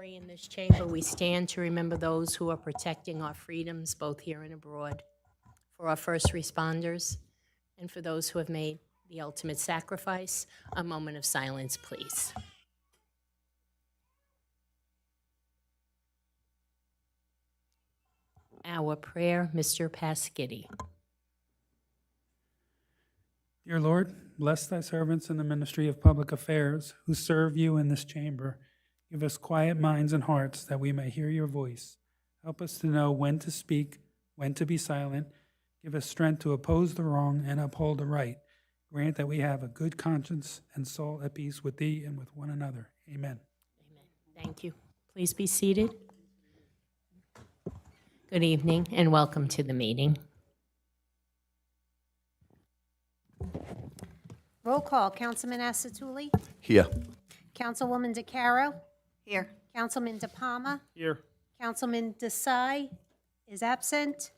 In this chamber, we stand to remember those who are protecting our freedoms, both here and abroad, for our first responders, and for those who have made the ultimate sacrifice. A moment of silence, please. Our prayer, Mr. Pasquitti. Dear Lord, bless thy servants in the ministry of public affairs who serve you in this chamber. Give us quiet minds and hearts that we may hear your voice. Help us to know when to speak, when to be silent. Give us strength to oppose the wrong and uphold the right. Grant that we have a good conscience and soul at peace with thee and with one another. Amen. Amen. Thank you. Please be seated. Good evening and welcome to the meeting. Roll call. Councilman Asatuli? Here. Councilwoman DeCaro? Here. Councilman DePalma? Here. Councilman Desai is absent.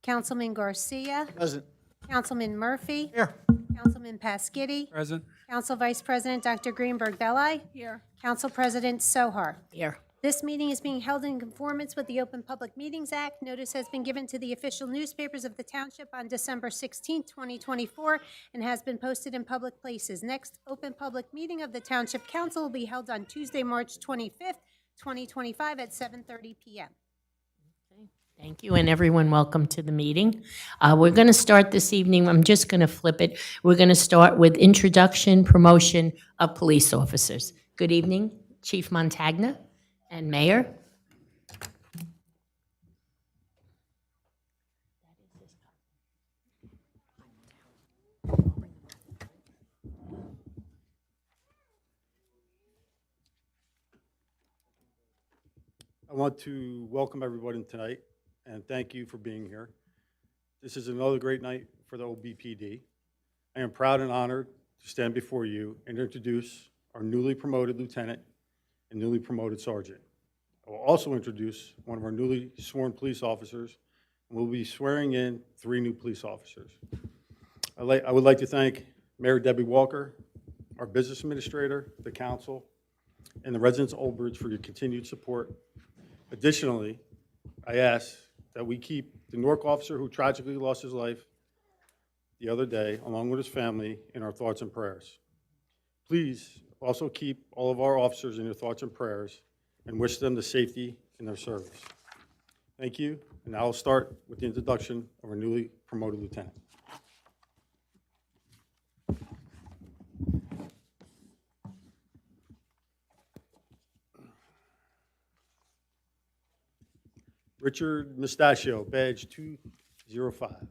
Councilman Garcia? Present. Councilman Murphy? Here. Councilman Pasquitti? Present. Council Vice President Dr. Greenberg-Belli? Here. Council President Sohar. Here. This meeting is being held in conformance with the Open Public Meetings Act. Notice has been given to the official newspapers of the Township on December 16, 2024, and has been posted in public places. Next open public meeting of the Township Council will be held on Tuesday, March 25th, 2025 at 7:30 p.m. Thank you, and everyone, welcome to the meeting. We're going to start this evening. I'm just going to flip it. We're going to start with introduction, promotion of police officers. Good evening, Chief Montagna and Mayor. I want to welcome everybody tonight and thank you for being here. This is another great night for the OBPD. I am proud and honored to stand before you and introduce our newly promoted lieutenant and newly promoted sergeant. I will also introduce one of our newly sworn police officers, and we'll be swearing in 3 new police officers. I would like to thank Mayor Debbie Walker, our business administrator, the council, and the residents of Old Bridge for your continued support. Additionally, I ask that we keep the Newark officer who tragically lost his life the other day, along with his family, in our thoughts and prayers. Please also keep all of our officers in your thoughts and prayers and wish them the safety in their service. Thank you, and now I'll start with the introduction of our newly promoted lieutenant. Richard Mustachio, badge 205.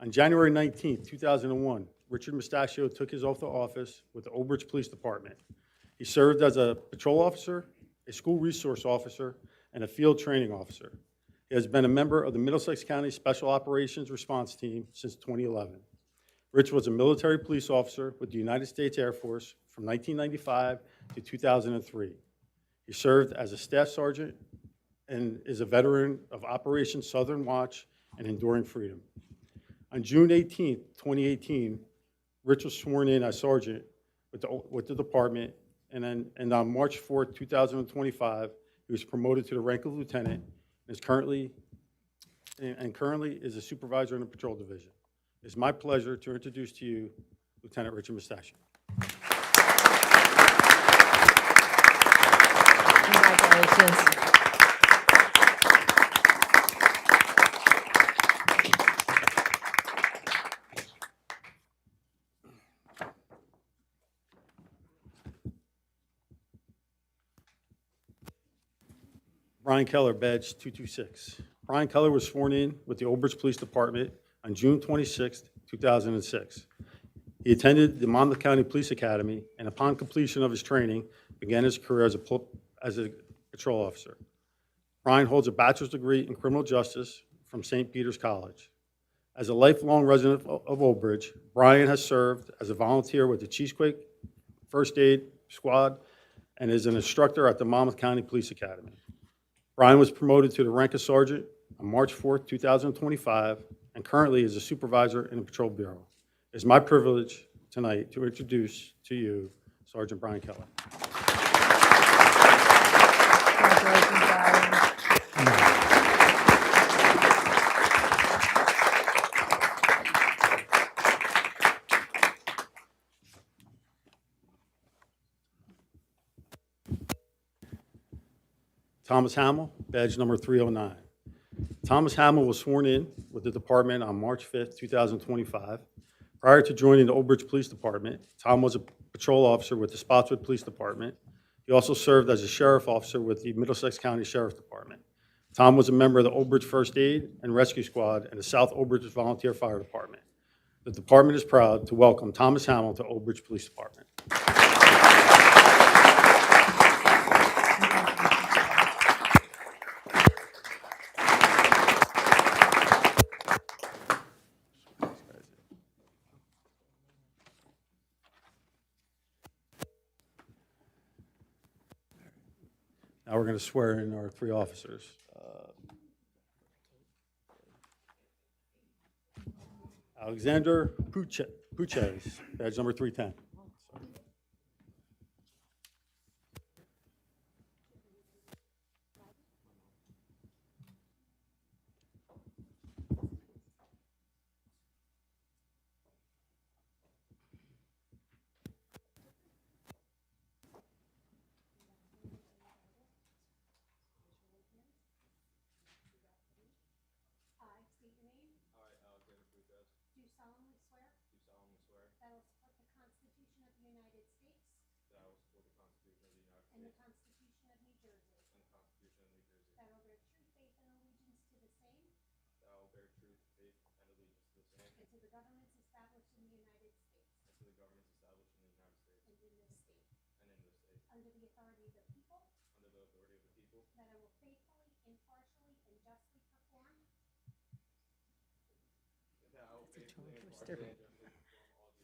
On January 19, 2001, Richard Mustachio took his oath of office with the Old Bridge Police Department. He served as a patrol officer, a school resource officer, and a field training officer. He has been a member of the Middlesex County Special Operations Response Team since 2011. Rich was a military police officer with the United States Air Force from 1995 to 2003. He served as a staff sergeant and is a veteran of Operation Southern Watch and Enduring Freedom. On June 18, 2018, Rich was sworn in as sergeant with the department, and on March 4, 2025, he was promoted to the rank of lieutenant and is currently is a supervisor in the patrol division. It's my pleasure to introduce to you Lieutenant Richard Mustachio. Congratulations. Brian Keller, badge 226. Brian Keller was sworn in with the Old Bridge Police Department on June 26, 2006. He attended the Monmouth County Police Academy, and upon completion of his training, began his career as a patrol officer. Brian holds a bachelor's degree in criminal justice from St. Peter's College. As a lifelong resident of Old Bridge, Brian has served as a volunteer with the Cheesequake First Aid Squad and is an instructor at the Monmouth County Police Academy. Brian was promoted to the rank of sergeant on March 4, 2025, and currently is a supervisor in the Patrol Bureau. It's my privilege tonight to introduce to you Sergeant Brian Keller. Congratulations, Aaron. Thomas Hamill, badge number 309. Thomas Hamill was sworn in with the department on March 5th, 2025. Prior to joining the Old Bridge Police Department, Tom was a patrol officer with the Spotswood Police Department. He also served as a sheriff officer with the Middlesex County Sheriff's Department. Tom was a member of the Old Bridge First Aid and Rescue Squad and the South Old Bridge Volunteer Fire Department. The department is proud to welcome Thomas Hamill to Old Bridge Police Department. Now we're going to swear in our three officers. Alexander Puches, badge number 310. I state your name. I, Alexander Pujas, Do solemnly swear do solemnly swear that I will support the Constitution of the United States that I will support the Constitution of the United and the States Constitution of New Jersey, and the Constitution of New Jersey, that I will bear true faith and allegiance to the same that I will bear truth, faith, and allegiance to the same and to the governments established in the United States and to the governments established in the United States and in this state, and in this state, under the authority of the people, under the authority of the people, that I will faithfully, impartially, and justly perform that I will faithfully and impartially and justly perform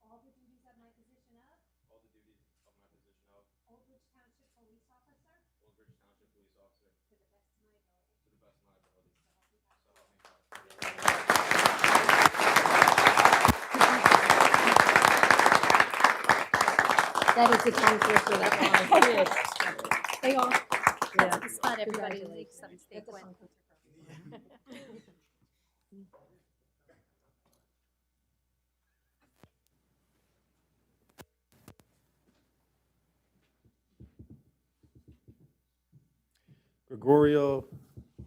all the duties of my position of all the duties of my position of Old Bridge Township Police Officer Old Bridge Township Police Officer to the best of my ability. to the best of my ability. So help me God. That is the tongue twister that one. They all, Yeah. that's the spot everybody makes a mistake That's a with. tongue twister. Gregorio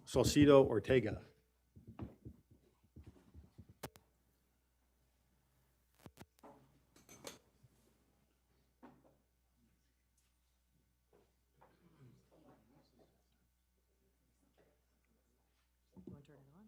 Salcido Ortega. You want to turn it on?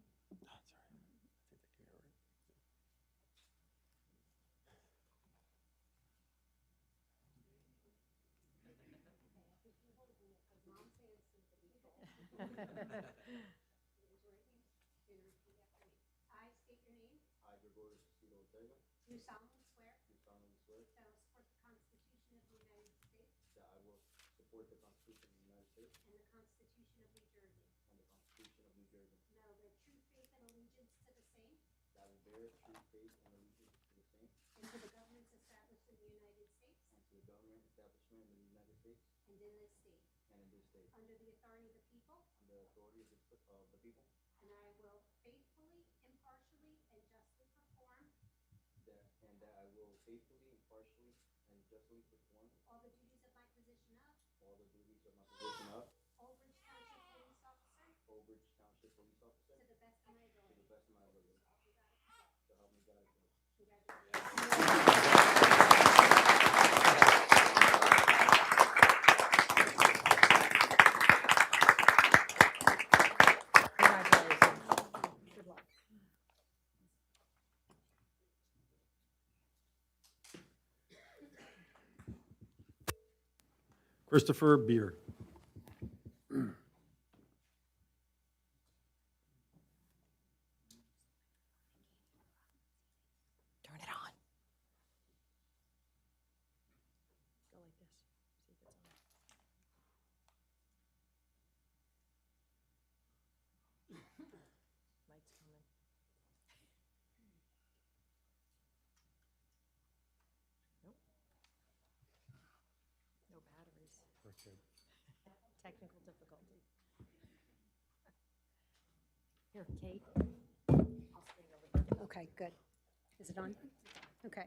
I state your name. I, Gregorio Cecilio Ortega, Do solemnly swear do solemnly swear that I will support the Constitution of the United States that I will support the Constitution of the United States and the Constitution of New Jersey, and the Constitution of New Jersey, and that I will bear true faith and allegiance to the same that I will bear true faith and allegiance to the same and to the governments established in the United States and to the government establishment in the United States and in this state, and in this state, under the authority of the people, under the authority of the people, and I will faithfully, impartially, and justly perform and that I will faithfully, impartially, and justly perform all the duties of my position of all the duties of my position of Old Bridge Township Police Officer Old Bridge Township Police Officer to the best of my to ability. the best of my ability. So help me God. Congratulations. Congratulations. Good luck. Christopher Beard. Turn it on. Go like this. See if it's on. Mike's coming. Nope. No batteries. Technical difficulty. Here, Kate. Okay, good. Is it on? Okay.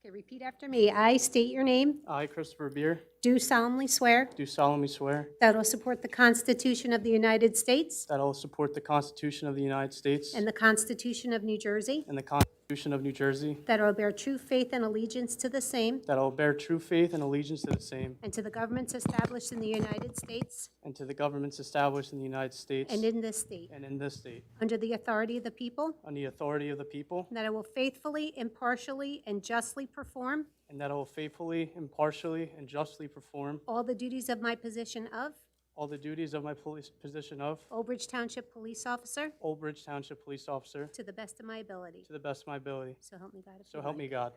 Okay, repeat after me. I state your name, I, Christopher Beer, do solemnly swear do solemnly swear that I will support the Constitution of the United States that I will support the Constitution of the United States and the Constitution of New Jersey, and the Constitution of New Jersey, that I will bear true faith and allegiance to the same that I will bear true faith and allegiance to the same and to the governments established in the United States and to the governments established in the United States and in this state, and in this state, under the authority of the people, on the authority of the people, that I will faithfully, impartially, and justly perform and that I will faithfully, impartially, and justly perform all the duties of my position of all the duties of my police position of Old Bridge Township Police Officer Old Bridge Township Police Officer to the best of my ability. to the best of my ability. So help me God. if So you help like. me God.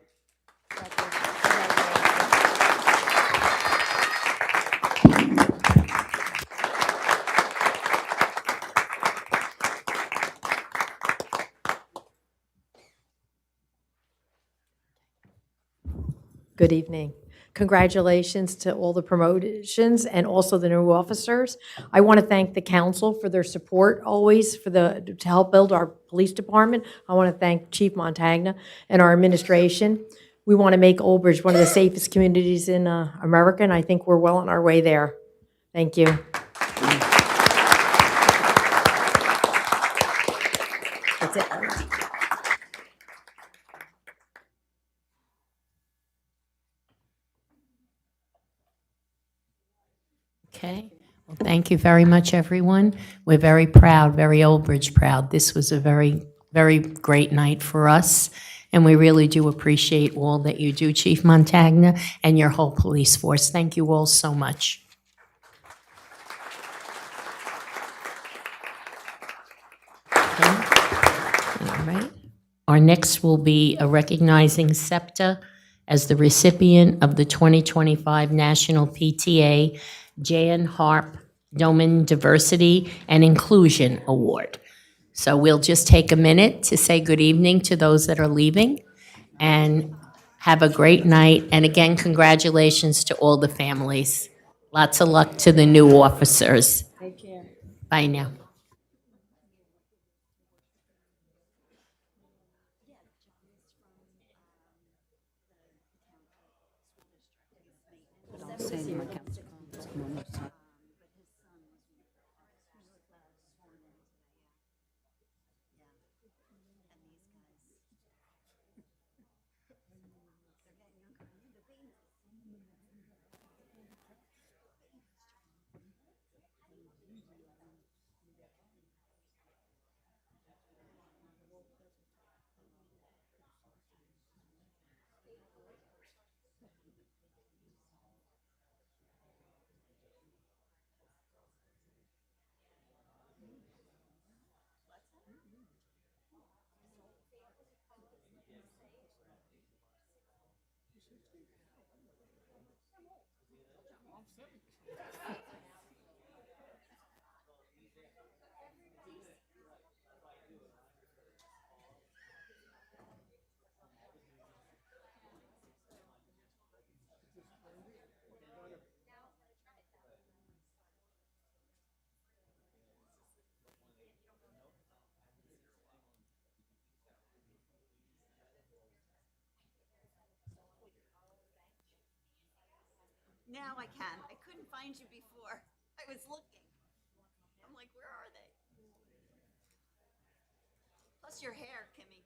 Good evening. Congratulations to all the promotions and also the new officers. I want to thank the council for their support always to help build our police department. I want to thank Chief Montagna and our administration. We want to make Old Bridge one of the safest communities in America, and I think we're well on our way there. Thank you. That's it. Okay. Well, thank you very much, everyone. We're very proud, very Old Bridge proud. This was a very, very great night for us, and we really do appreciate all that you do, Chief Montagna, and your whole police force. Thank you all so much. Okay. All right. Our next will be recognizing SEPTA as the recipient of the 2025 National PTA Jan Harp Doman Diversity and Inclusion Award. So we'll just take a minute to say good evening to those that are leaving, and have a great night. And again, congratulations to all the families. Lots of luck to the new officers. Take care. Bye now. Now I can. I couldn't find you before. I was looking. I'm like, where are they? Plus your hair, Kimmy.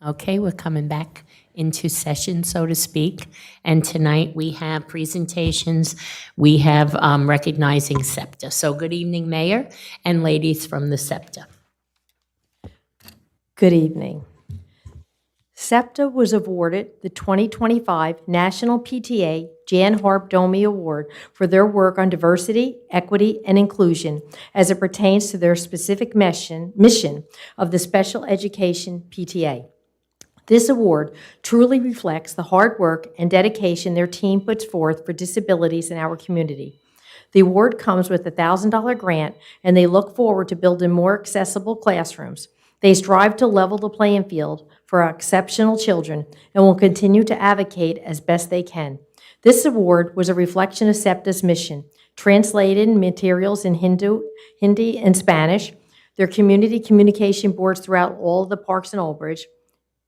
Okay, we're coming back into session, so to speak. And tonight we have presentations. We have recognizing SEPTA. So good evening, Mayor and ladies from the SEPTA. Good evening. SEPTA was awarded the 2025 National PTA Jan Harp Domi Award for their work on diversity, equity, and inclusion as it pertains to their specific mission of the Special Education PTA. This award truly reflects the hard work and dedication their team puts forth for disabilities in our community. The award comes with a $1,000 grant, and they look forward to building more accessible classrooms. They strive to level the playing field for our exceptional children and will continue to advocate as best they can. This award was a reflection of SEPTA's mission, translated materials in Hindi and Spanish, their community communication boards throughout all of the parks in Old Bridge,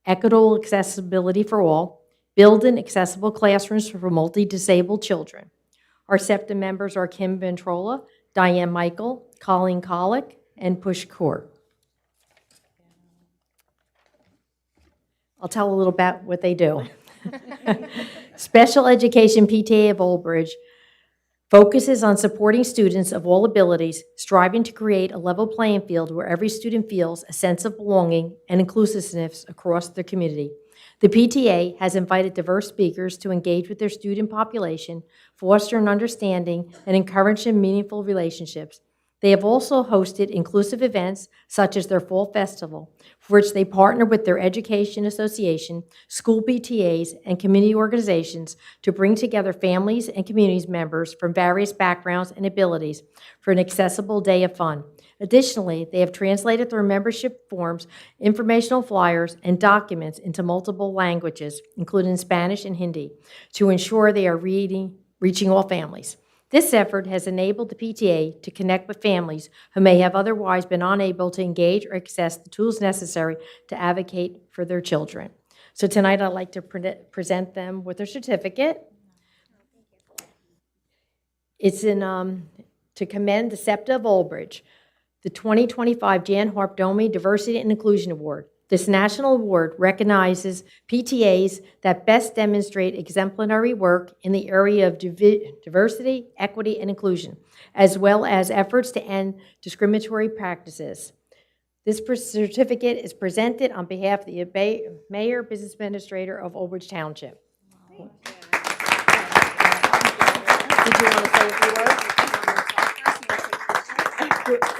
equitable accessibility for all, building accessible classrooms for multi-disabled children. Our SEPTA members are Kim Ventrola, Diane Michael, Colleen Colick, and Push Kaur. I'll tell a little about what they do. Special Education PTA of Old Bridge focuses on supporting students of all abilities, striving to create a level playing field where every student feels a sense of belonging and inclusiveness across their community. The PTA has invited diverse speakers to engage with their student population, foster an understanding, and encourage meaningful relationships. They have also hosted inclusive events such as their Fall Festival, for which they partner with their Education Association, school PTAs, and community organizations to bring together families and community members from various backgrounds and abilities for an accessible day of fun. Additionally, they have translated their membership forms, informational flyers, and documents into multiple languages, including Spanish and Hindi, to ensure they are reaching all families. This effort has enabled the PTA to connect with families who may have otherwise been unable to engage or access the tools necessary to advocate for their children. So tonight I'd like to present them with their certificate. It's to commend the SEPTA of Old Bridge, the 2025 Jan Harp Domi Diversity and Inclusion Award. This national award recognizes PTAs that best demonstrate exemplary work in the area of diversity, equity, and inclusion, as well as efforts to end discriminatory practices. This certificate is presented on behalf of the Mayor, Business Administrator of Old Bridge Township. Did you want to say a few words?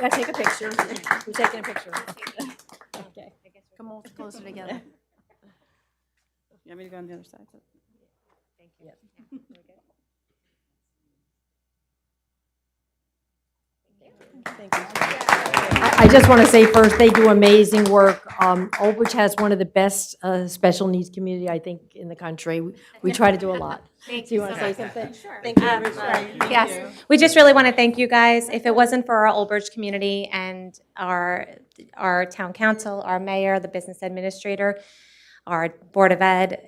Yeah, take a picture. We're taking a picture. Okay. Come all closer together. You want me to go on the other side? Thank you. I just want to say first, they do amazing work. Old Bridge has one of the best special needs community, I think, in the country. We try to do a lot. Do you want to say something? Sure. Thank you. Yes, we just really want to thank you guys. If it wasn't for our Old Bridge community and our town council, our mayor, the business administrator, our board of ed,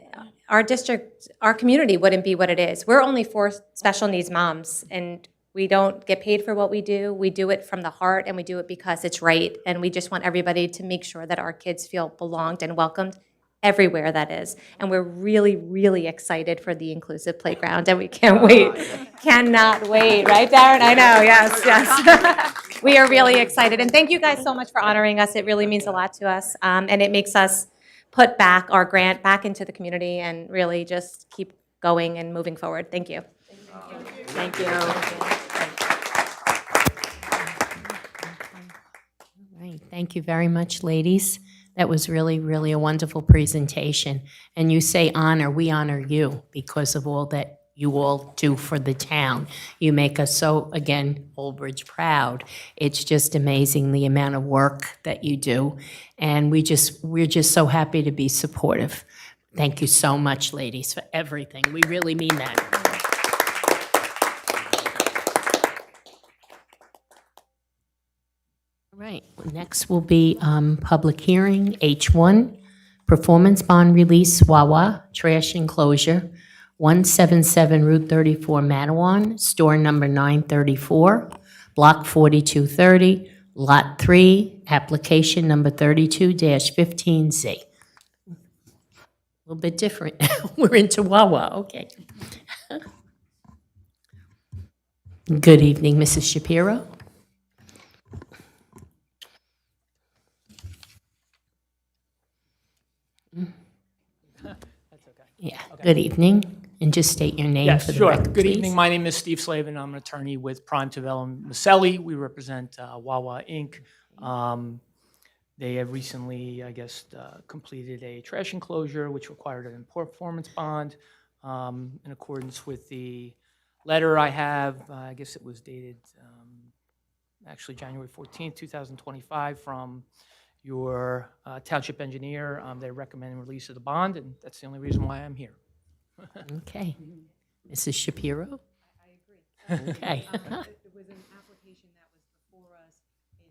our district, our community wouldn't be what it is. We're only 4 special needs moms, and we don't get paid for what we do. We do it from the heart, and we do it because it's right. And we just want everybody to make sure that our kids feel belonged and welcomed everywhere that is. And we're really, really excited for the inclusive playground, and we can't wait. Cannot wait, right, Darren? I know, yes, yes. We are really excited. And thank you guys so much for honoring us. It really means a lot to us. And it makes us put back our grant back into the community and really just keep going and moving forward. Thank you. Thank you. Right, thank you very much, ladies. That was really, really a wonderful presentation. And you say honor, we honor you because of all that you all do for the town. You make us so, again, Old Bridge proud. It's just amazing the amount of work that you do. And we're just so happy to be supportive. Thank you so much, ladies, for everything. We really mean that. All right, next will be public hearing, H1, performance bond release, Wawa, trash enclosure, 177 Route 34, Matawan, store number 934, block 4230, lot 3, application number 32-15Z. little bit different. We're into Wawa, okay. Good evening, Mrs. Shapiro. Yeah, good evening, and just state your name Yes, for the sure. record, Good please. evening. My name is Steve Slavin. I'm an attorney with Prime Development Maselli. We represent Wawa Inc. They have recently, I guess, completed a trash enclosure, which required an performance bond. In accordance with the letter I have, I guess it was dated actually January 14th, 2025, from your township engineer. They're recommending release of the bond, and that's the only reason why I'm here. Okay. Mrs. Shapiro? I agree. Okay. It was an application that was before us in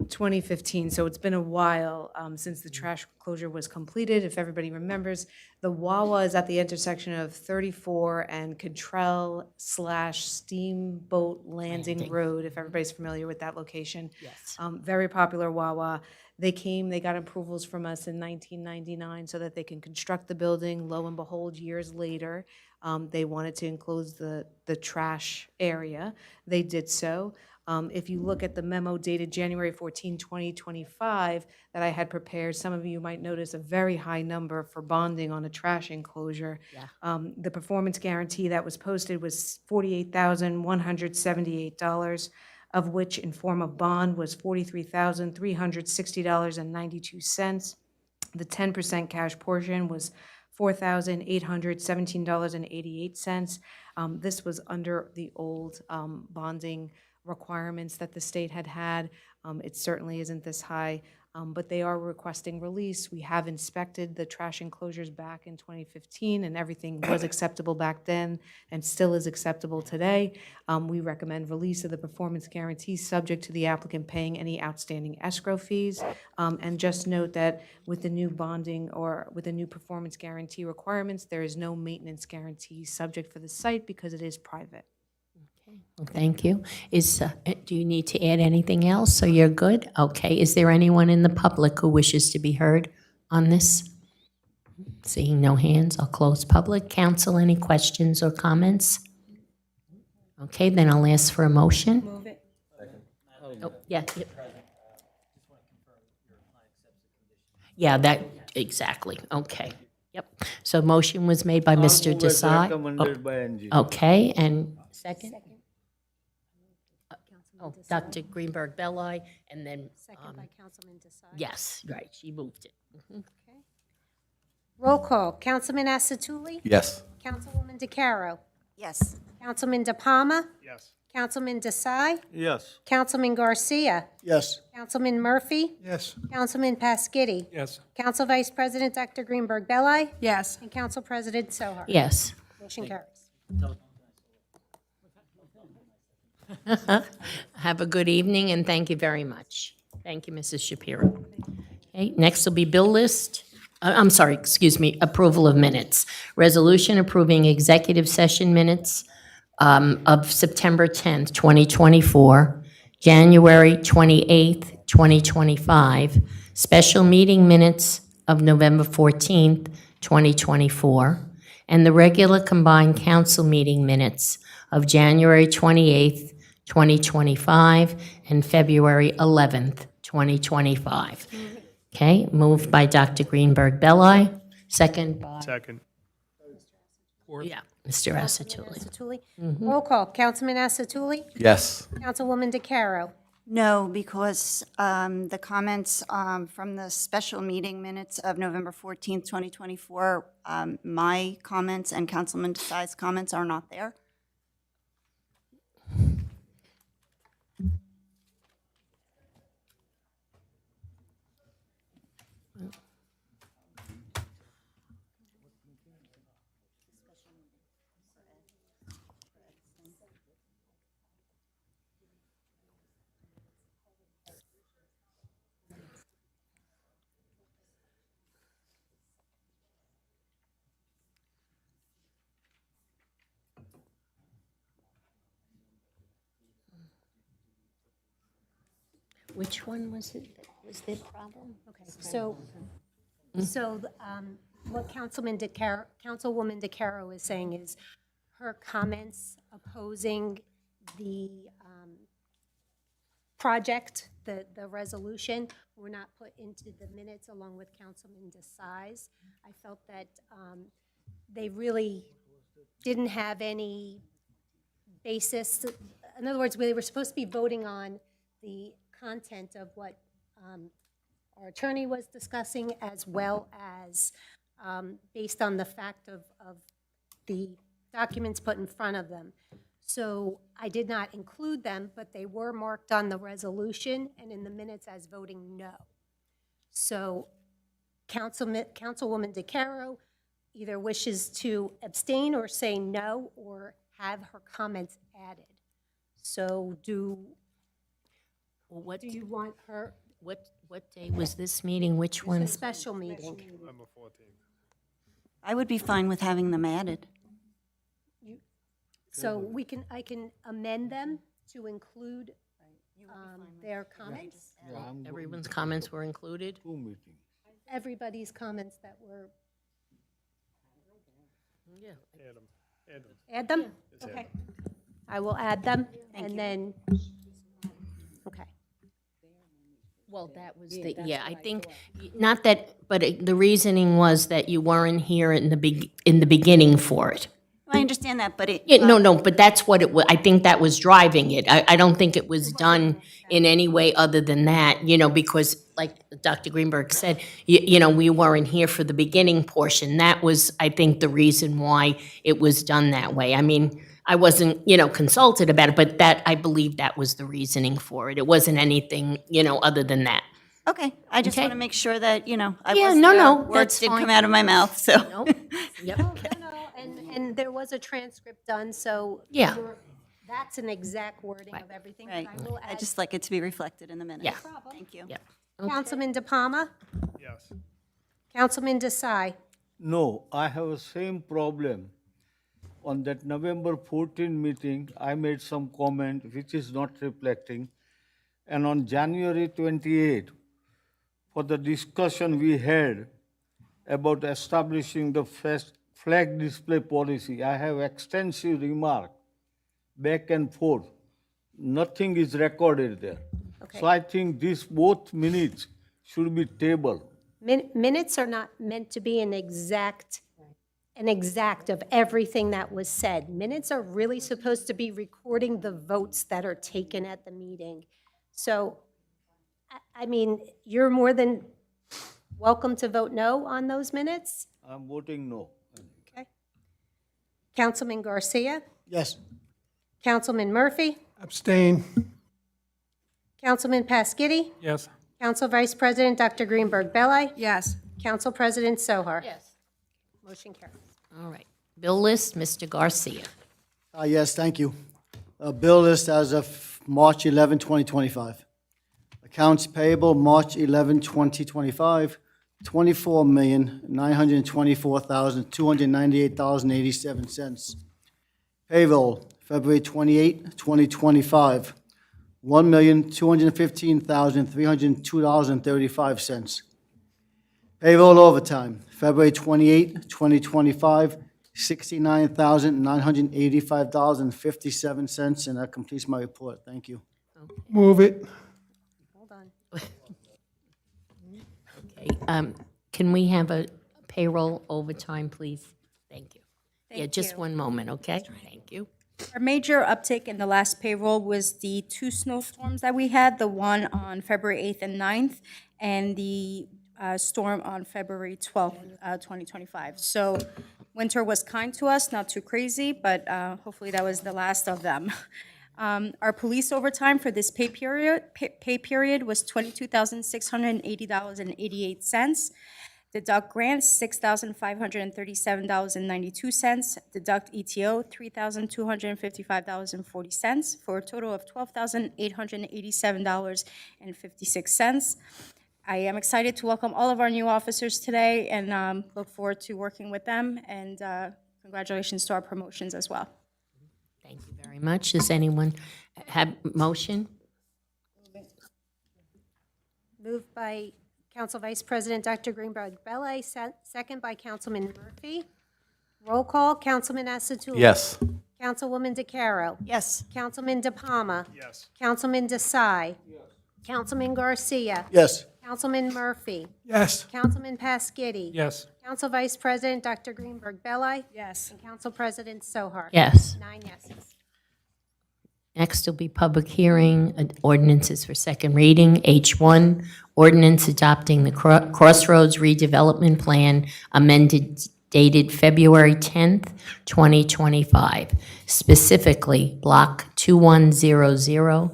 2015, so it's been a while since the trash closure was completed. If everybody remembers, the Wawa is at the intersection of 34 and Cottrell/Steamboat Landing Road, if everybody's familiar with that location. Yes. Very popular Wawa. They got approvals from us in 1999 so that they can construct the building. Lo and behold, years later, they wanted to enclose the trash area. They did so. If you look at the memo dated January 14, 2025, that I had prepared, some of you might notice a very high number for bonding on a trash enclosure. Yeah. The performance guarantee that was posted was $48,178, of which in form of bond was $43,360.92. The 10% cash portion was $4,817.88. This was under the old bonding requirements that the state had. It certainly isn't this high, but they are requesting release. We have inspected the trash enclosures back in 2015, and everything was acceptable back then and still is acceptable today. We recommend release of the performance guarantee subject to the applicant paying any outstanding escrow fees. And just note that with the new bonding or with the new performance guarantee requirements, there is no maintenance guarantee subject for the site because it is private. Well, thank you. Do you need to add anything else, so you're good? Okay, is there anyone in the public who wishes to be heard on this? Seeing no hands, I'll close public. Council, any questions or comments? Okay, then I'll ask for a motion. Move it. Oh, yeah. Yeah, that, exactly, okay. Yep, so motion was made by Mr. Desai. Recommended by NG. Okay, and second? Oh, Dr. Greenberg Belli, and then, Second by Councilman Desai. yes, right, she moved it. Mhm. Roll call. Councilman Asatuli? Yes. Councilwoman DeCaro? Yes. Councilman DePalma? Yes. Councilman Desai? Yes. Councilman Garcia? Yes. Councilman Murphy? Yes. Councilman Pasquitti? Yes. Council Vice President Dr. Greenberg Belli? Yes. And Council President Sohar? Yes. Motion carries. Have a good evening, and thank you very much. Thank you, Mrs. Shapiro. Okay, next will be bill list. I'm sorry, excuse me, approval of minutes. Resolution approving executive session minutes of September 10th, 2024, January 28th, 2025, special meeting minutes of November 14th, 2024, and the regular combined council meeting minutes of January 28th, 2025, and February 11th, 2025. Okay, moved by Dr. Greenberg Belli, second by, Second. yeah, Mr. Asatuli. Asatuli? Roll call. Councilman Asatuli? Yes. Councilwoman DeCaro? No, because the comments from the special meeting minutes of November 14th, 2024, my comments and Councilman Desai's comments are not there. Which one was it? Was there a problem? Okay, so what Councilwoman DeCaro is saying is her comments opposing the project, the resolution, were not put into the minutes along with Councilman Desai's. I felt that they really didn't have any basis. In other words, we were supposed to be voting on the content of what our attorney was discussing, as well as based on the fact of the documents put in front of them. So I did not include them, but they were marked on the resolution and in the minutes as voting no. So Councilwoman DeCaro either wishes to abstain or say no, or have her comments added. So What, do you want her, what day was this meeting? Which one? a special meeting? I would be fine with having them added. So I can amend them to include their comments, Everyone's comments were included? everybody's comments that were, Yeah. add them? Okay. I will add them, and then, okay. Well, that was the, yeah, I think, not that, but the reasoning was that you weren't here in the beginning for it. I understand that, but it. Yeah, no, but that's what it was, I think that was driving it. I don't think it was done in any way other than that, because like Dr. Greenberg said, we weren't here for the beginning portion. That was, I think, the reason why it was done that way. I mean, I wasn't, consulted about it, but I believe that was the reasoning for it. It wasn't anything, other than that. Okay, I just Okay. want to make sure that, I Yeah, wasn't, no, words that's did fine. come out of my mouth, so. No? Yep. No, and there was a transcript done, so. Yeah. That's an exact wording of everything. but Right, I will I add just like it to be reflected in the minutes. Yeah. Thank you. Yep. Councilman DePalma, Yes. Councilman Desai. No, I have the same problem. On that November 14 meeting, I made some comment which is not reflecting. And on January 28, for the discussion we had about establishing the flag display policy, I have extensive remark back and forth. Nothing is recorded there. So I think these both minutes should be tabled. Minutes are not meant to be an exact of everything that was said. Minutes are really supposed to be recording the votes that are taken at the meeting. So, I mean, you're more than welcome to vote no on those minutes. I'm voting no. Okay. Councilman Garcia, Yes. Councilman Murphy, Abstain. Councilman Pasquini, Yes. Council Vice President Dr. Greenberg Belli, Yes. Council President Sohar. Yes. Motion carries. All right. Bill list, Mr. Garcia. Yes, thank you. Bill list as of March 11, 2025. Accounts payable, March 11, 2025, $24,924,298.87. Payroll, February 28, 2025, $1,215,302.35. Payroll overtime, February 28, 2025, $69,985.57, and that completes my report. Thank you. Move it. Hold on. Okay, can we have a payroll overtime, please? Thank you. Yeah, Thank just you. one moment, okay? Thank you. Our major uptick in the last payroll was the two snowstorms that we had, the one on February 8th and 9th, and the storm on February 12th, 2025. So winter was kind to us, not too crazy, but hopefully that was the last of them. Our police overtime for this pay period was $22,680.88. Deduct grants, $6,537.92. Deduct ETO, $3,255.40, for a total of $12,887.56. I am excited to welcome all of our new officers today and look forward to working with them. And congratulations to our promotions as well. Thank you very much. Does anyone have motion? Moved by Council Vice President Dr. Greenberg Belli, second by Councilman Murphy. Roll call, Councilman Asatulli. Yes. Councilwoman DeCaro. Yes. Councilman DePalma. Yes. Councilman Desai. Yes. Councilman Garcia. Yes. Councilman Murphy. Yes. Councilman Pasquini. Yes. Council Vice President Dr. Greenberg Belli. Yes. And Council President Sohar. Yes. 9 yeses. Next will be public hearing, ordinances for second reading. H1, ordinance adopting the Crossroads redevelopment plan amended dated February 10th, 2025, specifically Block 2100,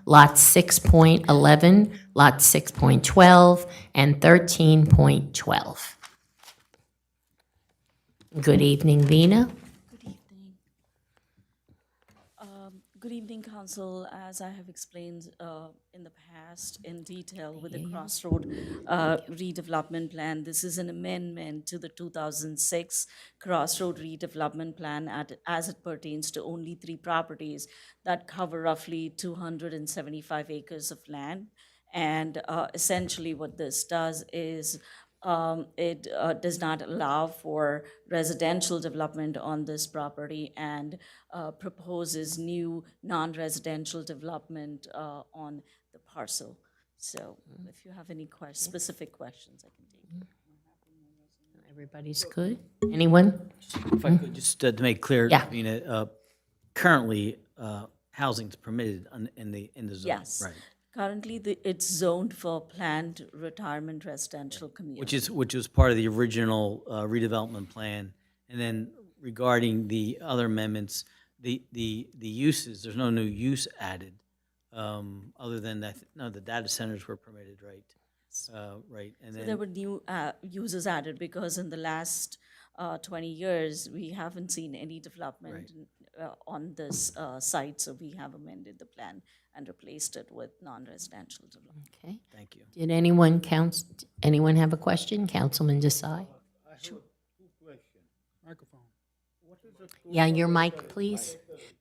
Lots 6.11, Lot 6.12, and 13.12. Good evening, Vina. Good evening, Council. As I have explained in the past in detail with the Crossroad redevelopment plan, this is an amendment to the 2006 Crossroad redevelopment plan as it pertains to only 3 properties that cover roughly 275 acres of land. And essentially what this does is it does not allow for residential development on this property and proposes new non-residential development on the parcel. So if you have any specific questions, I can take. Everybody's good? Anyone? If I could, just to make clear, Yeah. Currently, housing's permitted in the zone. Yes. Right. Currently, it's zoned for planned retirement residential community. Which was part of the original redevelopment plan. And then regarding the other amendments, the uses, there's no new use added, other than that, no, the data centers were permitted, right? Right, and So then. there were new uses added because in the last 20 years, we haven't seen any development on this site, so we have amended the plan and replaced it with non-residential development. Okay. Thank you. Did anyone have a question? Councilman Desai? Microphone. Yeah, your mic, please.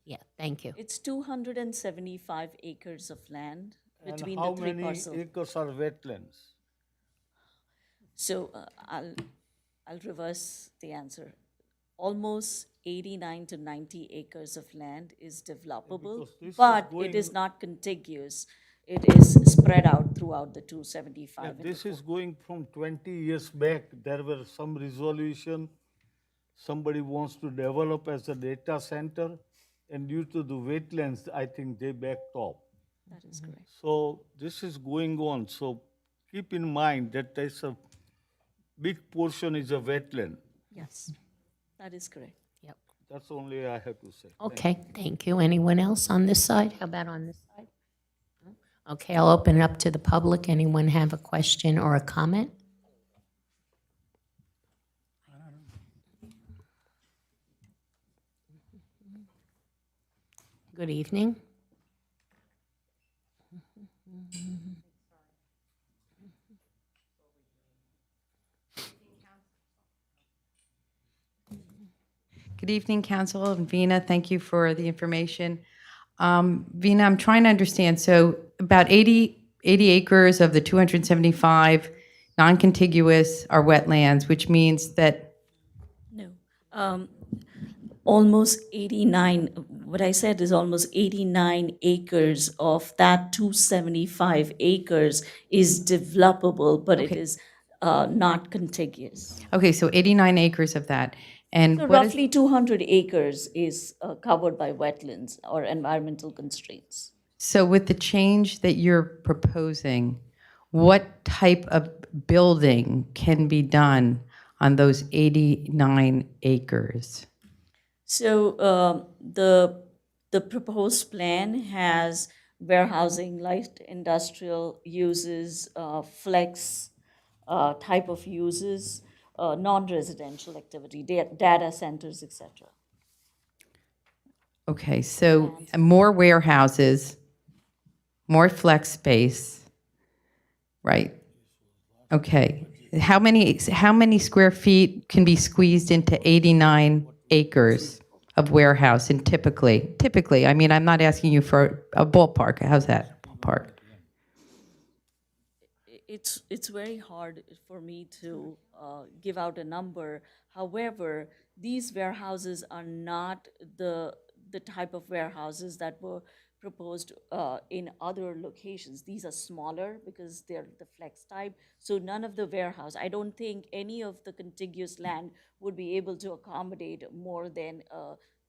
Yeah, thank you. It's 275 acres of land between And the 3 how many parcels. acres are wetlands? So I'll reverse the answer. Almost 89 to 90 acres of land is developable, because this is but it going- is not contiguous. It is spread out throughout the 275. Yeah, and this the is going from 20 years back. There were some resolution. Somebody wants to develop as a data center, and due to the wetlands, I think they backed off. That is correct. So this is going on. So keep in mind that there's a big portion is a wetland. Yes, that is correct. Yep. That's only I have to say. Okay, thank you. Anyone else on this side? How about on this side? Okay, I'll open it up to the public. Anyone have a question or a comment? Good evening. Good evening, Council, and Vina, thank you for the information. Vina, I'm trying to understand, so about 80 acres of the 275 non-contiguous are wetlands, which means that, No, almost 89, what I said is almost 89 acres of that 275 acres is developable, but it is not contiguous. okay, so 89 acres of that. And So what is, roughly 200 acres is covered by wetlands or environmental constraints. so with the change that you're proposing, what type of building can be done on those 89 acres? So the proposed plan has warehousing, light industrial uses, flex type of uses, non-residential activity, data centers, etc. Okay, so more warehouses, more flex space, right? Okay, how many square feet can be squeezed into 89 acres of warehouse? And typically, I mean, I'm not asking you for a ballpark. How's that? Ballpark. it's very hard for me to give out a number. However, these warehouses are not the type of warehouses that were proposed in other locations. These are smaller because they're the flex type. So none of the warehouse, I don't think any of the contiguous land would be able to accommodate more than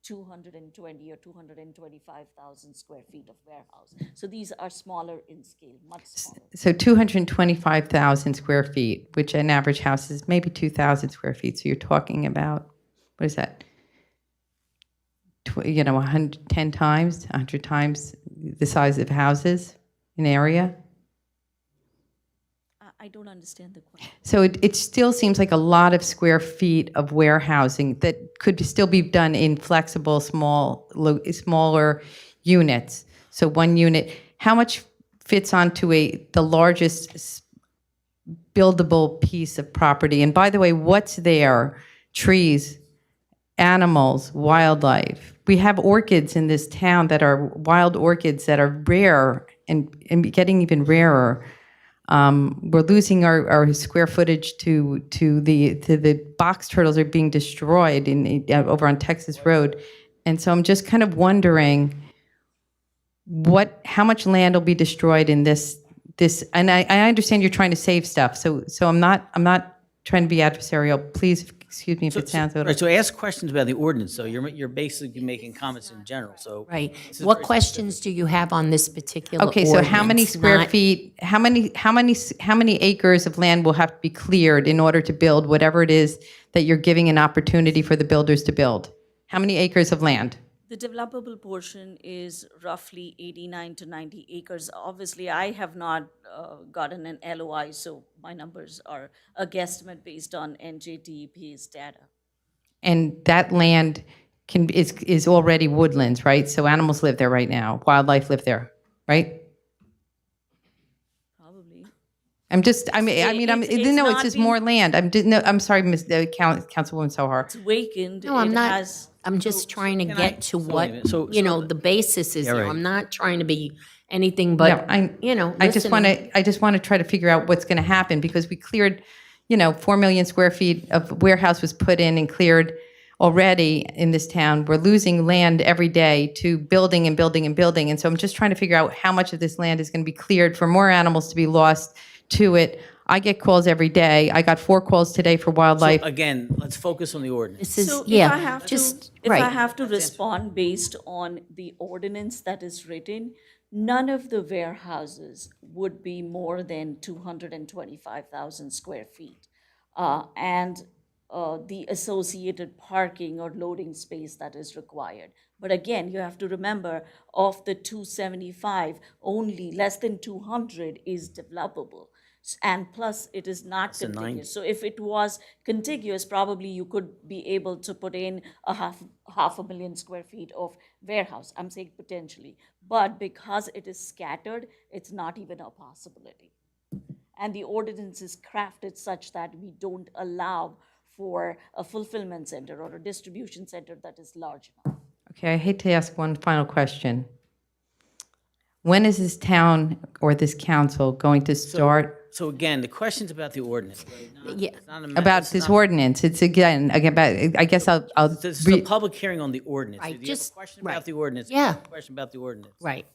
220 or 225,000 square feet of warehouse. So these are smaller in scale, much smaller. So 225,000 square feet, which an average house is maybe 2,000 square feet. So you're talking about, what is that? 110 times, 100 times the size of houses in area. I don't understand the question. So it still seems like a lot of square feet of warehousing that could still be done in flexible, smaller units. So one unit, how much fits onto the largest buildable piece of property? And by the way, what's there? Trees, animals, wildlife. We have orchids in this town that are wild orchids that are rare and getting even rarer. We're losing our square footage to the box turtles are being destroyed over on Texas Road. And so I'm just kind of wondering how much land will be destroyed in this, and I understand you're trying to save stuff. So I'm not trying to be adversarial. Please excuse me if it sounds a little. Right, so ask questions about the ordinance, so you're basically making comments in general, so. Right. What questions do you have on this particular Okay, so how many ordinance? square Not- feet, how many acres of land will have to be cleared in order to build whatever it is that you're giving an opportunity for the builders to build? How many acres of land? The developable portion is roughly 89 to 90 acres. Obviously, I have not gotten an LOI, so my numbers are a guesstimate based on NJDEP's data. And that land is already woodlands, right? So animals live there right now, wildlife live there, right? Probably. I'm just more land. I'm sorry, Councilwoman Sohar. It's vacant. No, I'm It not. has- I'm just trying to get to wait a what, minute. So the basis is. Yeah, There. right. I'm not trying to be anything but, I just want to try to figure out what's going to happen because we cleared, 4 million square feet of warehouse was put in and cleared already in this town. We're losing land every day to building and building and building. And so I'm just trying to figure out how much of this land is going to be cleared for more animals to be lost to it. I get calls every day. I got 4 calls today for wildlife. So again, let's focus on the ordinance. This is, So yeah, if I have just, to, if right. I have to respond based on the ordinance that is written, none of the warehouses would be more than 225,000 square feet. And the associated parking or loading space that is required. But again, you have to remember, of the 275, only less than 200 is developable. And plus, it is not So 90. contiguous. So if it was contiguous, probably you could be able to put in a half a million square feet of warehouse. I'm saying potentially. But because it is scattered, it's not even a possibility. And the ordinance is crafted such that we don't allow for a fulfillment center or a distribution center that is large enough. Okay, I hate to ask one final question. When is this town or this council going to start So again, the question's about the ordinance. Right? Yeah. It's not a- about it's this not- ordinance? It's again about, I guess I'll This is a public hearing on the ordinance. Right, If you have just- a question right. about the ordinance, Yeah. you have a question about the ordinance. Right.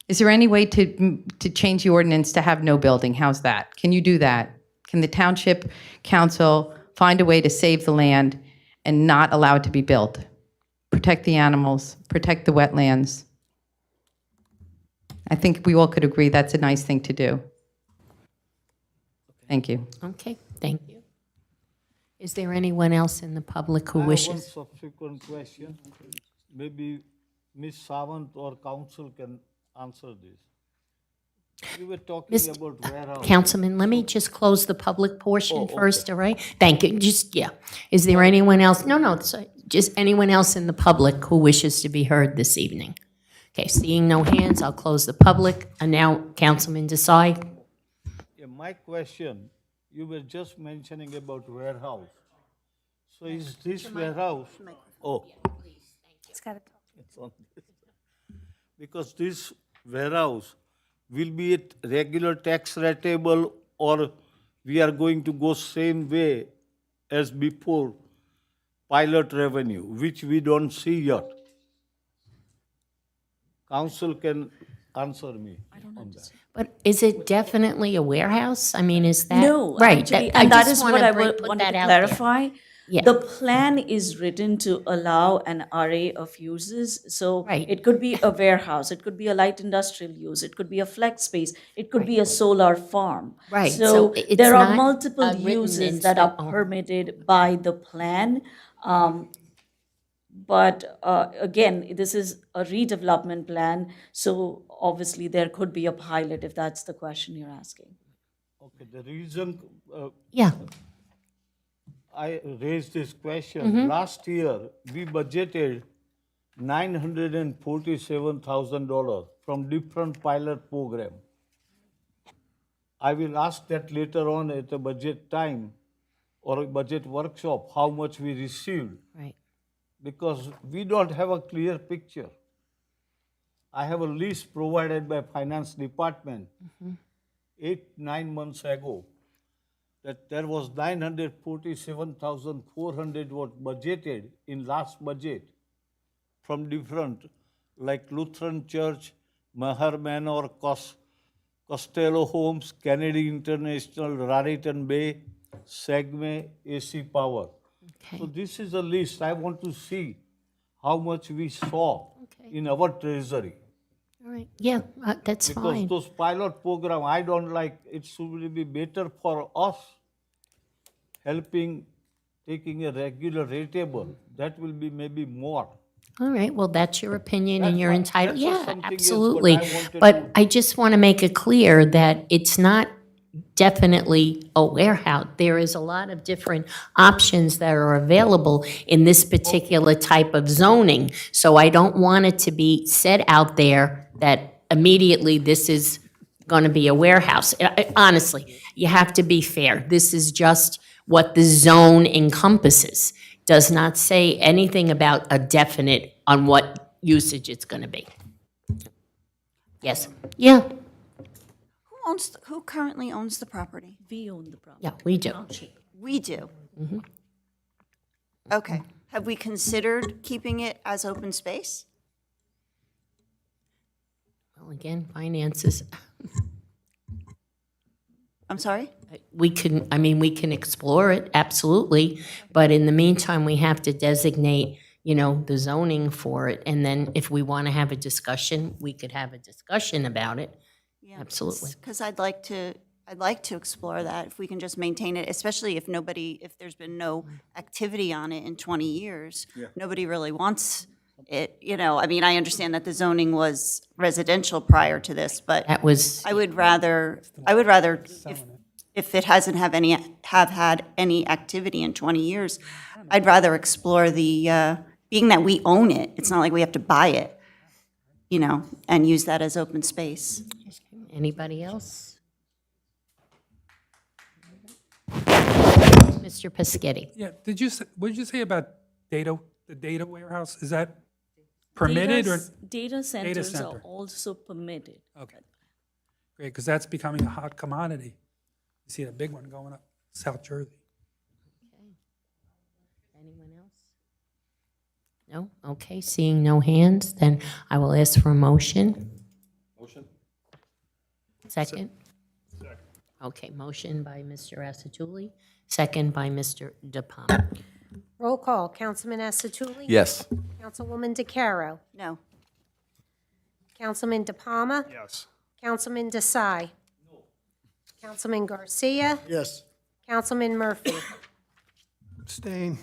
Is there any way to change the ordinance to have no building? How's that? Can you do that? Can the township council find a way to save the land and not allow it to be built? Protect the animals, protect the wetlands. I think we all could agree that's a nice thing to do. Thank you. Okay, thank you. Is there anyone else in the public who I have wishes? one subsequent question. Maybe Ms. Sawant or council can answer this. You were talking Mr. about warehouse. Councilman, let me just close the public portion Oh, okay. first, all right? Thank you, just, yeah. Is there anyone else? No, just anyone else in the public who wishes to be heard this evening? Okay, seeing no hands, I'll close the public. And now, Councilman Desai. Yeah, my question, you were just mentioning about warehouse. So is this warehouse? Oh. It's got to talk. It's on this. Because this warehouse will be it regular tax ratable, or we are going to go same way as before, pilot revenue, which we don't see yet? Council can answer me on that. But is it definitely a warehouse? I mean, is that? No, Right, actually, I and that just is wanna what I put wanted that to out there. clarify. Yeah. The plan is written to allow an array of uses, so Right. it could be a warehouse, it could be a light industrial use, it could be a flex space, it could be a solar farm. Right, so So it's there are not, multiple written in uses that are stone. permitted by the plan. But again, this is a redevelopment plan, so obviously there could be a pilot if that's the question you're asking. Okay, the reason Yeah, I raised this question, last year, we budgeted $947,000 from different pilot program. I will ask that later on at the budget time or a budget workshop, how much we received, right. because we don't have a clear picture. I have a list provided by finance department 8-9 months ago, that there was 947,400 was budgeted in last budget from different, like Lutheran Church, Mahar Manor, Costello Homes, Kennedy International, Raritan Bay, Segme, AC Power. So this is a list. I want to see how much we saw in our treasury. All right, yeah, that's Because fine. those pilot program, I don't like, it should be better for us helping, taking a regular rateable. That will be maybe more. All right, well, that's your opinion and That's you're my- entitled, that's just yeah, something else, absolutely. but I wanted But to- I just want to make it clear that it's not definitely a warehouse. There is a lot of different options that are available in this particular type of zoning. So I don't want it to be said out there that immediately this is going to be a warehouse. Honestly, you have to be fair. This is just what the zone encompasses. Does not say anything about a definite on what usage it's going to be. Yes, yeah, Who currently owns the property? We own the property. yeah, we do. Township. We do. Okay. Have we considered keeping it as open space? Well, again, finances. I'm sorry? We can, I mean, we can explore it, absolutely, but in the meantime, we have to designate, you know, the zoning for it, and then if we want to have a discussion, we could have a discussion about it. Absolutely. Because I'd like to explore that, if we can just maintain it, especially if if there's been no activity on it in 20 years. Nobody really wants it, you know, I mean, I understand that the zoning was residential prior to this, but That was, I would rather, if it hasn't had any activity in 20 years, I'd rather explore the, being that we own it, it's not like we have to buy it, you know, and use that as open space. anybody else? Mr. Pescetti? Yeah, what did you say about the data warehouse? Is that permitted or? Data centers are center. also permitted. Okay, great, because that's becoming a hot commodity. You see that big one going up South Jersey. Anyone else? No? Okay, seeing no hands, then I will ask for a motion. Motion? Second? Okay, motion by Mr. Asatuli, second by Mr. DePalma. Roll call, Councilman Asatuli? Yes. Councilwoman DeCaro? No. Councilman DePalma? Yes. Councilman Desai? No. Councilman Garcia? Yes. Councilman Murphy? Abstain.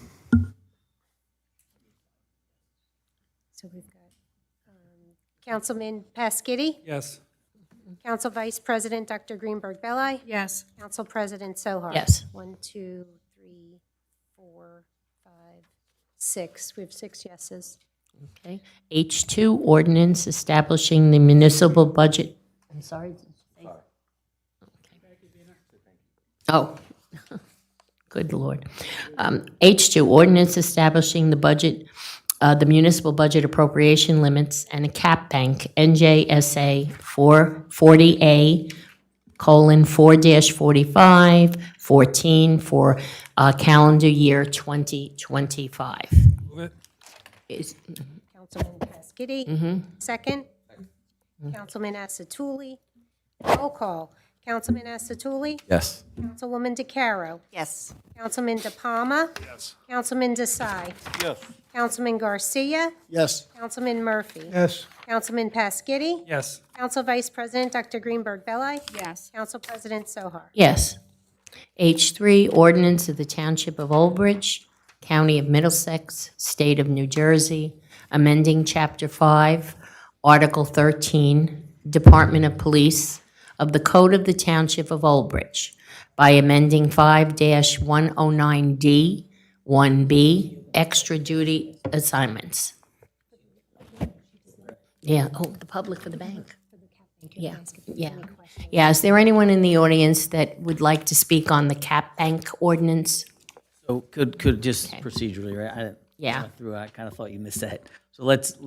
So we've got Councilman Pasquitti? Yes. Council Vice President Dr. Greenberg Belli? Yes. Council President Sohar? Yes. 1, 2, 3, 4, 5, 6. We have 6 yeses. Okay. H2, ordinance establishing the municipal budget. I'm sorry. Did you say? Okay. Oh, good Lord. H2, ordinance establishing the budget the municipal budget appropriation limits and a cap bank, NJSA 440A:4-4514 for calendar year 2025. Move it. Councilman Pasquini. Second. Councilman Asatuli. Roll call. Councilman Asatuli. Yes. Councilwoman DeCaro. Yes. Councilman De Palma. Yes. Councilman Desai. Yes. Councilman Garcia. Yes. Councilman Murphy. Yes. Councilman Pasquini. Yes. Council Vice President Dr. Greenberg Belli. Yes. Council President Sohar. Yes. H3, ordinance of the Township of Old Bridge, County of Middlesex, State of New Jersey, amending Chapter 5, Article 13, Department of Police of the Code of the Township of Old Bridge by amending 5-109D, 1B, extra duty assignments. Yeah, oh, the public for the bank. Yeah, yeah. Yeah, is there anyone in the audience that would like to speak on the cap bank ordinance? So could just procedurally, right? Yeah. I kind of thought you missed that. So let's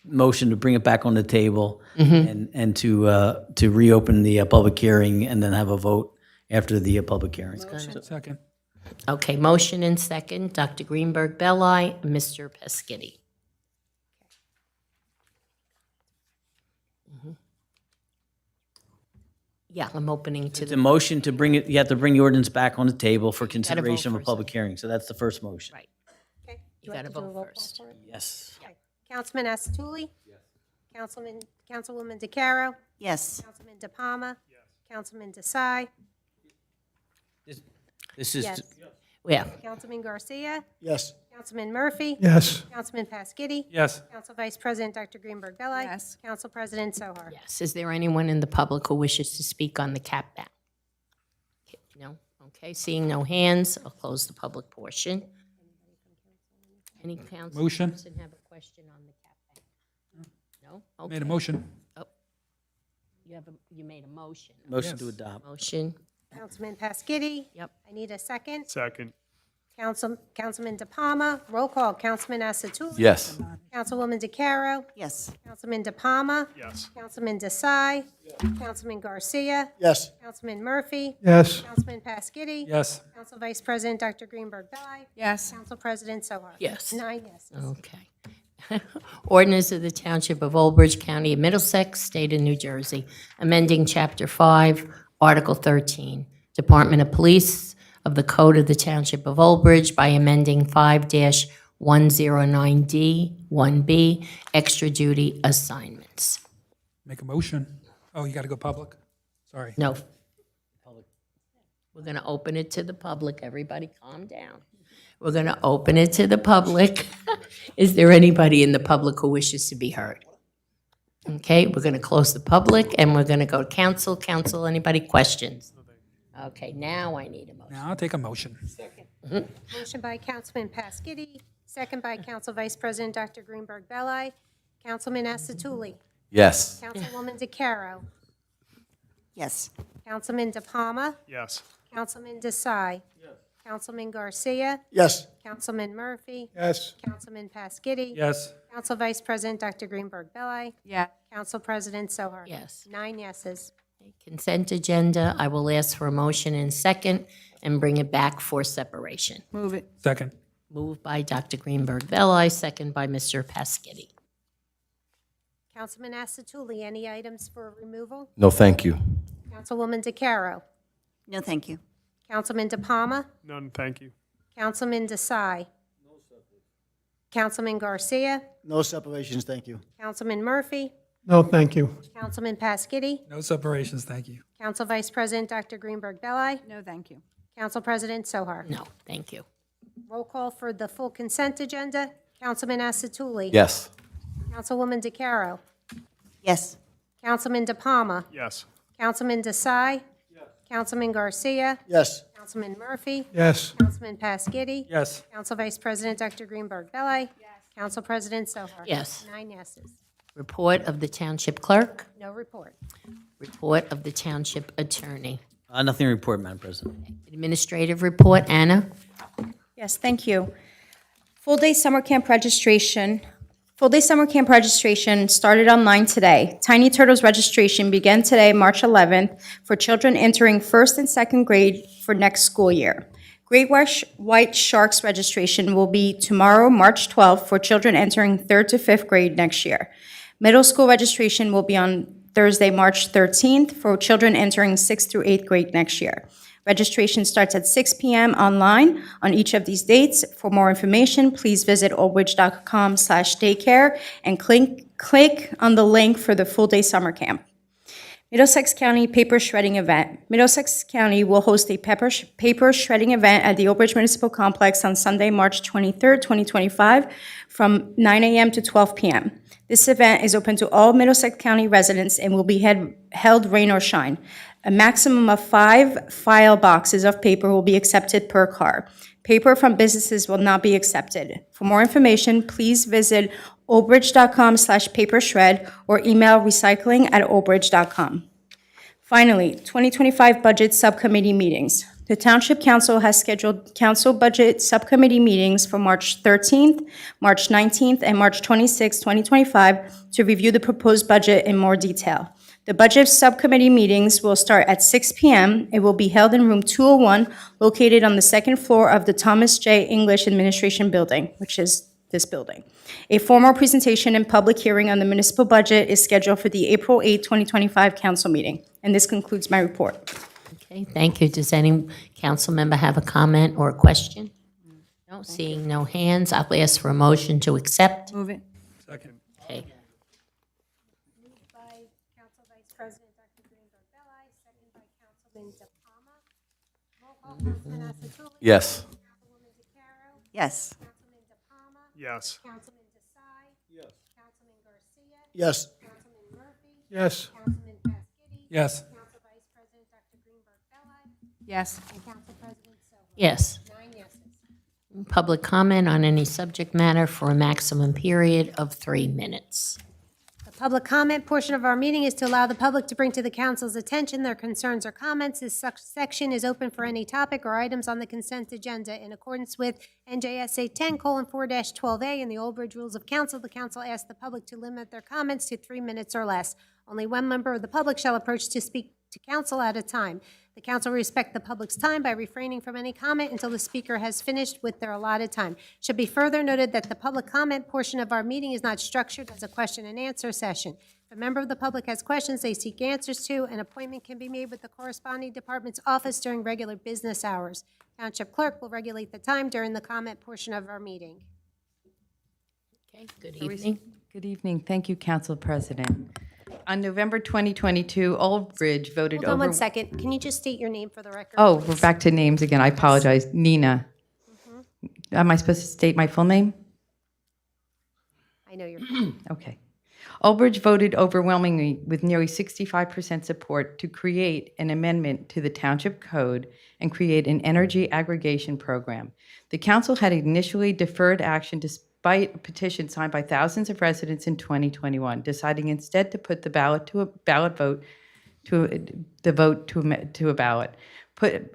motion to bring it back on the table and to reopen the public hearing and then have a vote after the public hearing. Second. Okay, motion and second, Dr. Greenberg Belli, Mr. Pescitti. Yeah, I'm opening to It's a the, motion to bring it, you have to bring the ordinance back on the table for consideration of a first. public hearing. So that's the first motion. Right. Okay. You do I have gotta to do a vote roll call first. for it? Yes. Okay. Councilman Asatuli. Councilwoman DeCaro. Yes. Councilman De Palma. Councilman Desai. This is, Yes. yeah, Councilman Garcia. Yes. Councilman Murphy. Yes. Councilman Pasquini. Yes. Council Vice President Dr. Greenberg Belli. Yes. Council President Sohar. yes. Is there anyone in the public who wishes to speak on the cap ban? No? Okay, seeing no hands, I'll close the public portion. Any council Motion. person have a question on the cap ban? No? Okay. Made a motion. You made a motion. motion to Yes. adopt. Motion, Councilman Pasquini. Yep. I need a second. Second. Councilman De Palma. Roll call. Councilman Asatuli. Yes. Councilwoman DeCaro. Yes. Councilman De Palma. Yes. Councilman Desai. Councilman Garcia. Yes. Councilman Murphy. Yes. Councilman Pasquini. Yes. Council Vice President Dr. Greenberg Belli. Yes. Council President Sohar. Yes. 9 yeses. okay. Ordinance of the Township of Old Bridge, County of Middlesex, State of New Jersey, amending Chapter 5, Article 13, Department of Police of the Code of the Township of Old Bridge by amending 5-109D, 1B, extra duty assignments. Make a motion. Oh, you got to go public? Sorry. No. We're going to open it to the public. Everybody calm down. We're going to open it to the public. Is there anybody in the public who wishes to be heard? Okay, we're going to close the public, and we're going to go to council. Council, anybody questions? Okay, now I need a motion. Now I'll take a motion. Motion by Councilman Pasquini, second by Council Vice President Dr. Greenberg Belli. Councilman Asatuli. Yes. Councilwoman DeCaro. Yes. Councilman De Palma. Yes. Councilman Desai. Councilman Garcia. Yes. Councilman Murphy. Yes. Councilman Pasquini. Yes. Council Vice President Dr. Greenberg Belli. Yeah. Council President Sohar. Yes. 9 yeses. Consent agenda, I will ask for a motion and second and bring it back for separation. Move it. Second. Moved by Dr. Greenberg Belli, second by Mr. Pescitti. Councilman Asatuli, any items for removal? No, thank you. Councilwoman DeCaro. No, thank you. Councilman De Palma. None, thank you. Councilman Desai. Councilman Garcia. No separations, thank you. Councilman Murphy. No, thank you. Councilman Pasquini. No separations, thank you. Council Vice President Dr. Greenberg Belli. No, thank you. Council President Sohar. No, thank you. Roll call for the full consent agenda. Councilman Asatuli. Yes. Councilwoman DeCaro. Yes. Councilman De Palma. Yes. Councilman Desai. Councilman Garcia. Yes. Councilman Murphy. Yes. Councilman Pasquini. Yes. Council Vice President Dr. Greenberg Belli. Council President Sohar. Yes. 9 yeses. Report of the Township Clerk. No report. Report of the Township Attorney. Nothing to report, Madam President. Administrative report, Anna. Yes, thank you. Full-day summer camp registration. Full-day summer camp registration started online today. Tiny Turtles registration began today, March 11th, for children entering first and second grade for next school year. Great White Sharks registration will be tomorrow, March 12th, for children entering third to fifth grade next year. Middle school registration will be on Thursday, March 13th, for children entering sixth through eighth grade next year. Registration starts at 6 p.m. online on each of these dates. For more information, please visit oldbridge.com/daycare and click on the link for the full-day summer camp. Middlesex County Paper Shredding Event. Middlesex County will host a paper shredding event at the Old Bridge Municipal Complex on Sunday, March 23rd, 2025, from 9 a.m. to 12 p.m. This event is open to all Middlesex County residents and will be held rain or shine. A maximum of 5 file boxes of paper will be accepted per car. Paper from businesses will not be accepted. For more information, please visit oldbridge.com/papershred or email recycling@oldbridge.com. Finally, 2025 budget subcommittee meetings. The Township Council has scheduled council budget subcommittee meetings for March 13th, March 19th, and March 26th, 2025 to review the proposed budget in more detail. The budget subcommittee meetings will start at 6 p.m. It will be held in room 201, located on the second floor of the Thomas J. English Administration Building, which is this building. A formal presentation and public hearing on the municipal budget is scheduled for the April 8, 2025 council meeting. And this concludes my report. Okay, thank you. Does any council member have a comment or a question? No, seeing no hands, I'll ask for a motion to accept. Move it. Second. Okay. Moved by Council Vice President Dr. Greenberg-Belli, second by Councilman DePalma. Roll call, Councilman Asatuli. Yes. Councilwoman DeCaro. Yes. Councilman DePalma. Yes. Councilman Desai. Yes. Councilman Garcia. Yes. Councilman Murphy. Yes. Councilman Pasquini. Yes. Council Vice President Dr. Greenberg-Belli. Yes. And Council President Silva. Yes. 9 yeses. Public comment on any subject matter for a maximum period of 3 minutes. The public comment portion of our meeting is to allow the public to bring to the council's attention their concerns or comments. This section is open for any topic or items on the consent agenda. In accordance with NJSA 10:4-12A and the Old Bridge Rules of Council, the council asks the public to limit their comments to 3 minutes or less. Only one member of the public shall approach to speak to council at a time. The council will respect the public's time by refraining from any comment until the speaker has finished with their allotted time. Should be further noted that the public comment portion of our meeting is not structured as a question and answer session. If a member of the public has questions they seek answers to, an appointment can be made with the corresponding department's office during regular business hours. Township clerk will regulate the time during the comment portion of our meeting. Okay, good evening. Good evening. Thank you, Council President. On November 2022, Old Bridge voted Hold on over... 1 second. Can you just state your name for the record? Oh, we're back to names again. I apologize. Nina. Am I supposed to state my full name? I know you're. Okay. Old Bridge voted overwhelmingly with nearly 65% support to create an amendment to the Township Code and create an energy aggregation program. The council had initially deferred action despite a petition signed by thousands of residents in 2021, deciding instead to put the ballot to a ballot.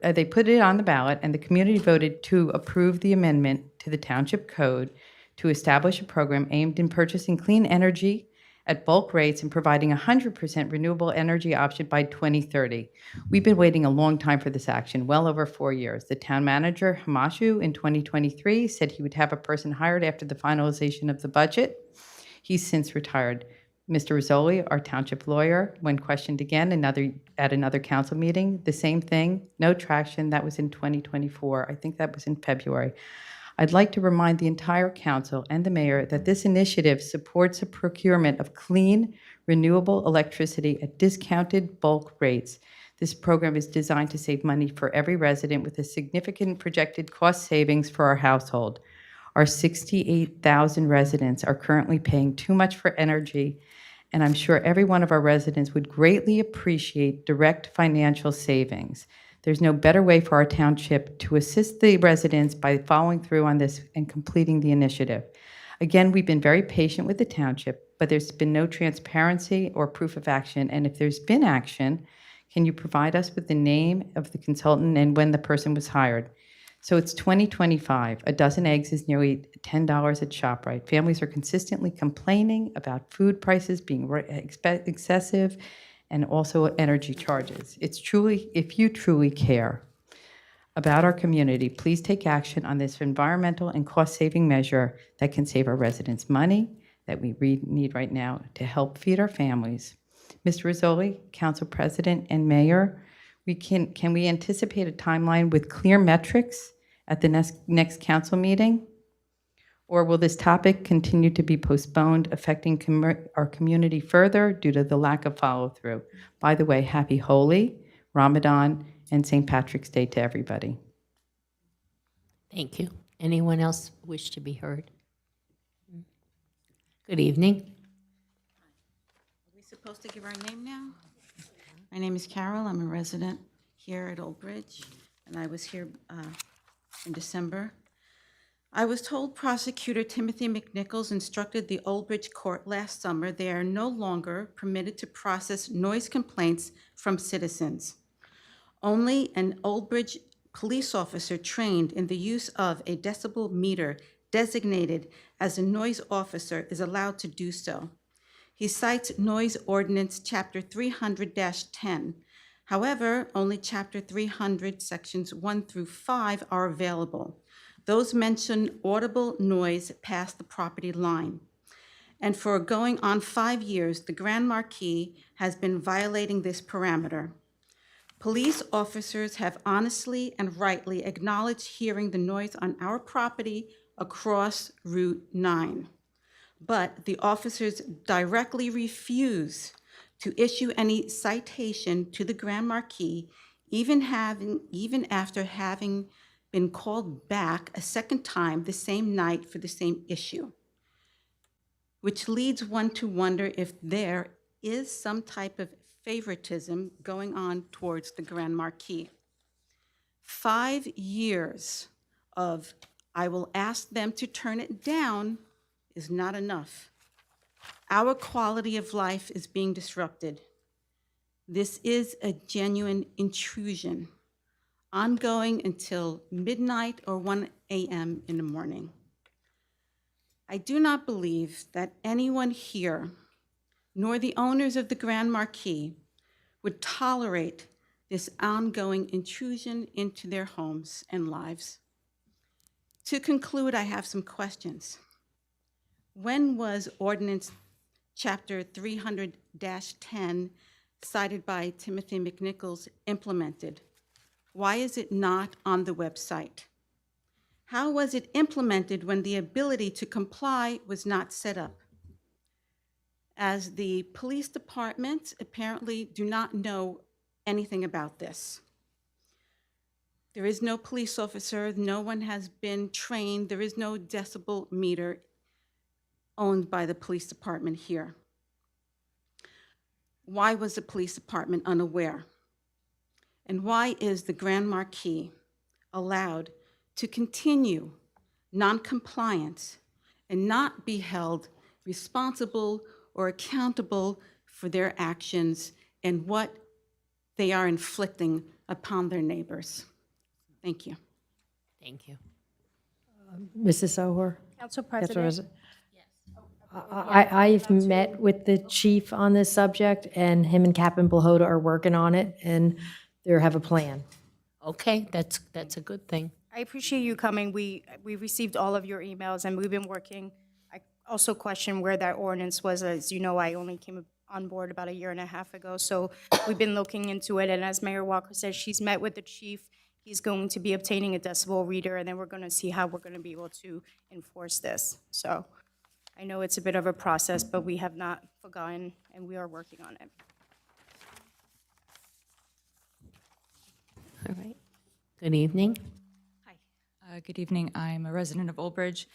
They put it on the ballot, and the community voted to approve the amendment to the Township Code to establish a program aimed in purchasing clean energy at bulk rates and providing 100% renewable energy option by 2030. We've been waiting a long time for this action, well over 4 years. The town manager, Hamashu, in 2023 said he would have a person hired after the finalization of the budget. He's since retired. Mr. Rizzoli, our township lawyer, when questioned again at another council meeting, the same thing, no traction. That was in 2024. I think that was in February. I'd like to remind the entire council and the mayor that this initiative supports a procurement of clean, renewable electricity at discounted bulk rates. This program is designed to save money for every resident with a significant projected cost savings for our household. Our 68,000 residents are currently paying too much for energy, and I'm sure every one of our residents would greatly appreciate direct financial savings. There's no better way for our township to assist the residents by following through on this and completing the initiative. Again, we've been very patient with the township, but there's been no transparency or proof of action. And if there's been action, can you provide us with the name of the consultant and when the person was hired? So it's 2025. A dozen eggs is nearly $10 at ShopRite. Families are consistently complaining about food prices being excessive and also energy charges. If you truly care about our community, please take action on this environmental and cost-saving measure that can save our residents money that we need right now to help feed our families. Mr. Rizzoli, Council President and Mayor, can we anticipate a timeline with clear metrics at the next council meeting? Or will this topic continue to be postponed, affecting our community further due to the lack of follow-through? By the way, happy Holi, Ramadan, and St. Patrick's Day to everybody. Thank you. Anyone else wish to be heard? Good evening. Are we supposed to give our name now? My name is Carol. I'm a resident here at Old Bridge, and I was here in December. I was told Prosecutor Timothy McNichols instructed the Old Bridge Court last summer they are no longer permitted to process noise complaints from citizens. Only an Old Bridge police officer trained in the use of a decibel meter designated as a noise officer is allowed to do so. He cites Noise Ordinance Chapter 300-10. However, only Chapter 300, Sections 1 through 5 are available. Those mention audible noise past the property line. And for going on 5 years, the Grand Marquis has been violating this parameter. Police officers have honestly and rightly acknowledged hearing the noise on our property across Route 9. But the officers directly refuse to issue any citation to the Grand Marquis, even after having been called back a second time the same night for the same issue, which leads one to wonder if there is some type of favoritism going on towards the Grand Marquis. 5 years of I will ask them to turn it down is not enough. Our quality of life is being disrupted. This is a genuine intrusion, ongoing until midnight or 1 a.m. in the morning. I do not believe that anyone here, nor the owners of the Grand Marquis, would tolerate this ongoing intrusion into their homes and lives. To conclude, I have some questions. When was Ordinance Chapter 300-10, cited by Timothy McNichols, implemented? Why is it not on the website? How was it implemented when the ability to comply was not set up? As the police department apparently do not know anything about this. There is no police officer, no one has been trained, there is no decibel meter owned by the police department here. Why was the police department unaware? And why is the Grand Marquis allowed to continue non-compliance and not be held responsible or accountable for their actions and what they are inflicting upon their neighbors? Thank you. Thank you. Mrs. Sohor? Council President. I've met with the chief on this subject, and him and Captain Blahota are working on it, and they have a plan. Okay, that's a good thing. I appreciate you coming. We received all of your emails, and we've been working. I also question where that ordinance was. As you know, I only came on board about 1.5 years ago, so we've been looking into it, and as Mayor Walker said, she's met with the chief. He's going to be obtaining a decibel reader, and then we're going to see how we're going to be able to enforce this. So I know it's a bit of a process, but we have not forgotten, and we are working on it. All right. Good evening. Good evening. I'm a resident of Old Bridge.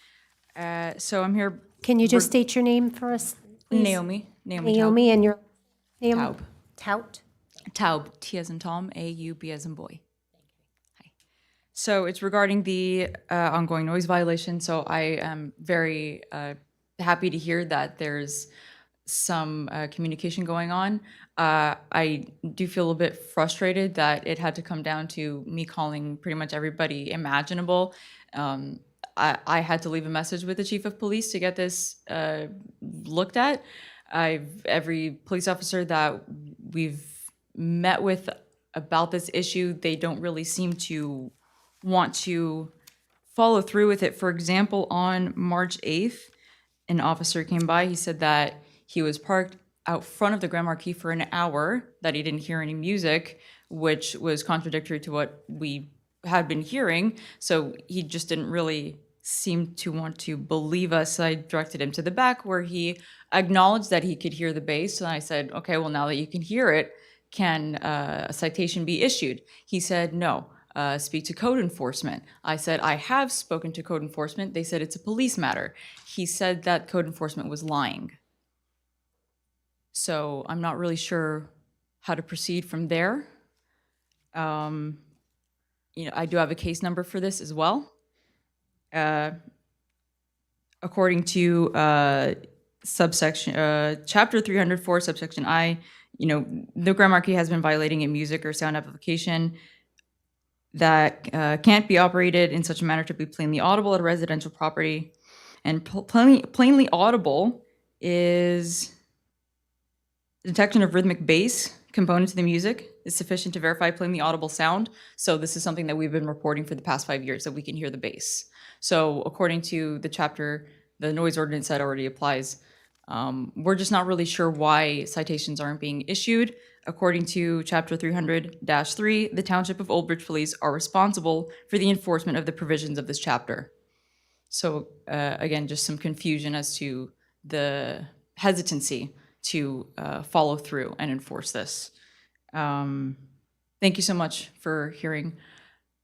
So I'm here. Can you just state your name for us, please? Naomi. Naomi, and your name? Taub. Tout. Taub. T as in Tom. A-U, B as in boy. Hi. So it's regarding the ongoing noise violation. So I am very happy to hear that there's some communication going on. I do feel a little bit frustrated that it had to come down to me calling pretty much everybody imaginable. I had to leave a message with the chief of police to get this looked at. Every police officer that we've met with about this issue, they don't really seem to want to follow through with it. For example, on March 8th, an officer came by. He said that he was parked out front of the Grand Marquis for an hour, that he didn't hear any music, which was contradictory to what we had been hearing. So he just didn't really seem to want to believe us. I directed him to the back where he acknowledged that he could hear the bass. And I said, okay, well, now that you can hear it, can a citation be issued? He said, no. Speak to code enforcement. I said, I have spoken to code enforcement. They said it's a police matter. He said that code enforcement was lying. So I'm not really sure how to proceed from there. I do have a case number for this as well. According to subsection, chapter 304, subsection I, the Grand Marquis has been violating a music or sound amplification that can't be operated in such a manner to be plainly audible at a residential property. And plainly audible is detection of rhythmic bass component to the music is sufficient to verify plainly audible sound. So this is something that we've been reporting for the past 5 years, that we can hear the bass. So according to the chapter, the noise ordinance that already applies, we're just not really sure why citations aren't being issued. According to Chapter 300-3, the Township of Old Bridge Police are responsible for the enforcement of the provisions of this chapter. So again, just some confusion as to the hesitancy to follow through and enforce this. Thank you so much for hearing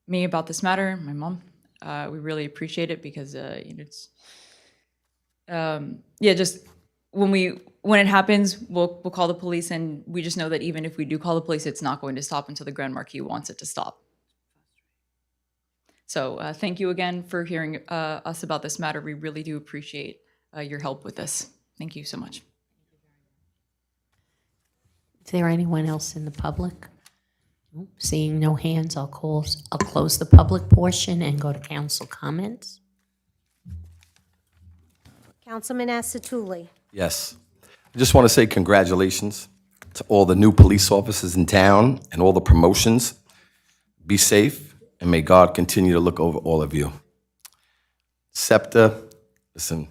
me about this matter, my mom. We really appreciate it because it's just when it happens, we'll call the police, and we just know that even if we do call the police, it's not going to stop until the Grand Marquis wants it to stop. So thank you again for hearing us about this matter. We really do appreciate your help with this. Thank you so much. Is there anyone else in the public? Nope. Seeing no hands, I'll close the public portion and go to council comments. Councilman Asatuli. Yes. I just want to say congratulations to all the new police officers in town and all the promotions. Be safe, and may God continue to look over all of you. SEPTA, listen,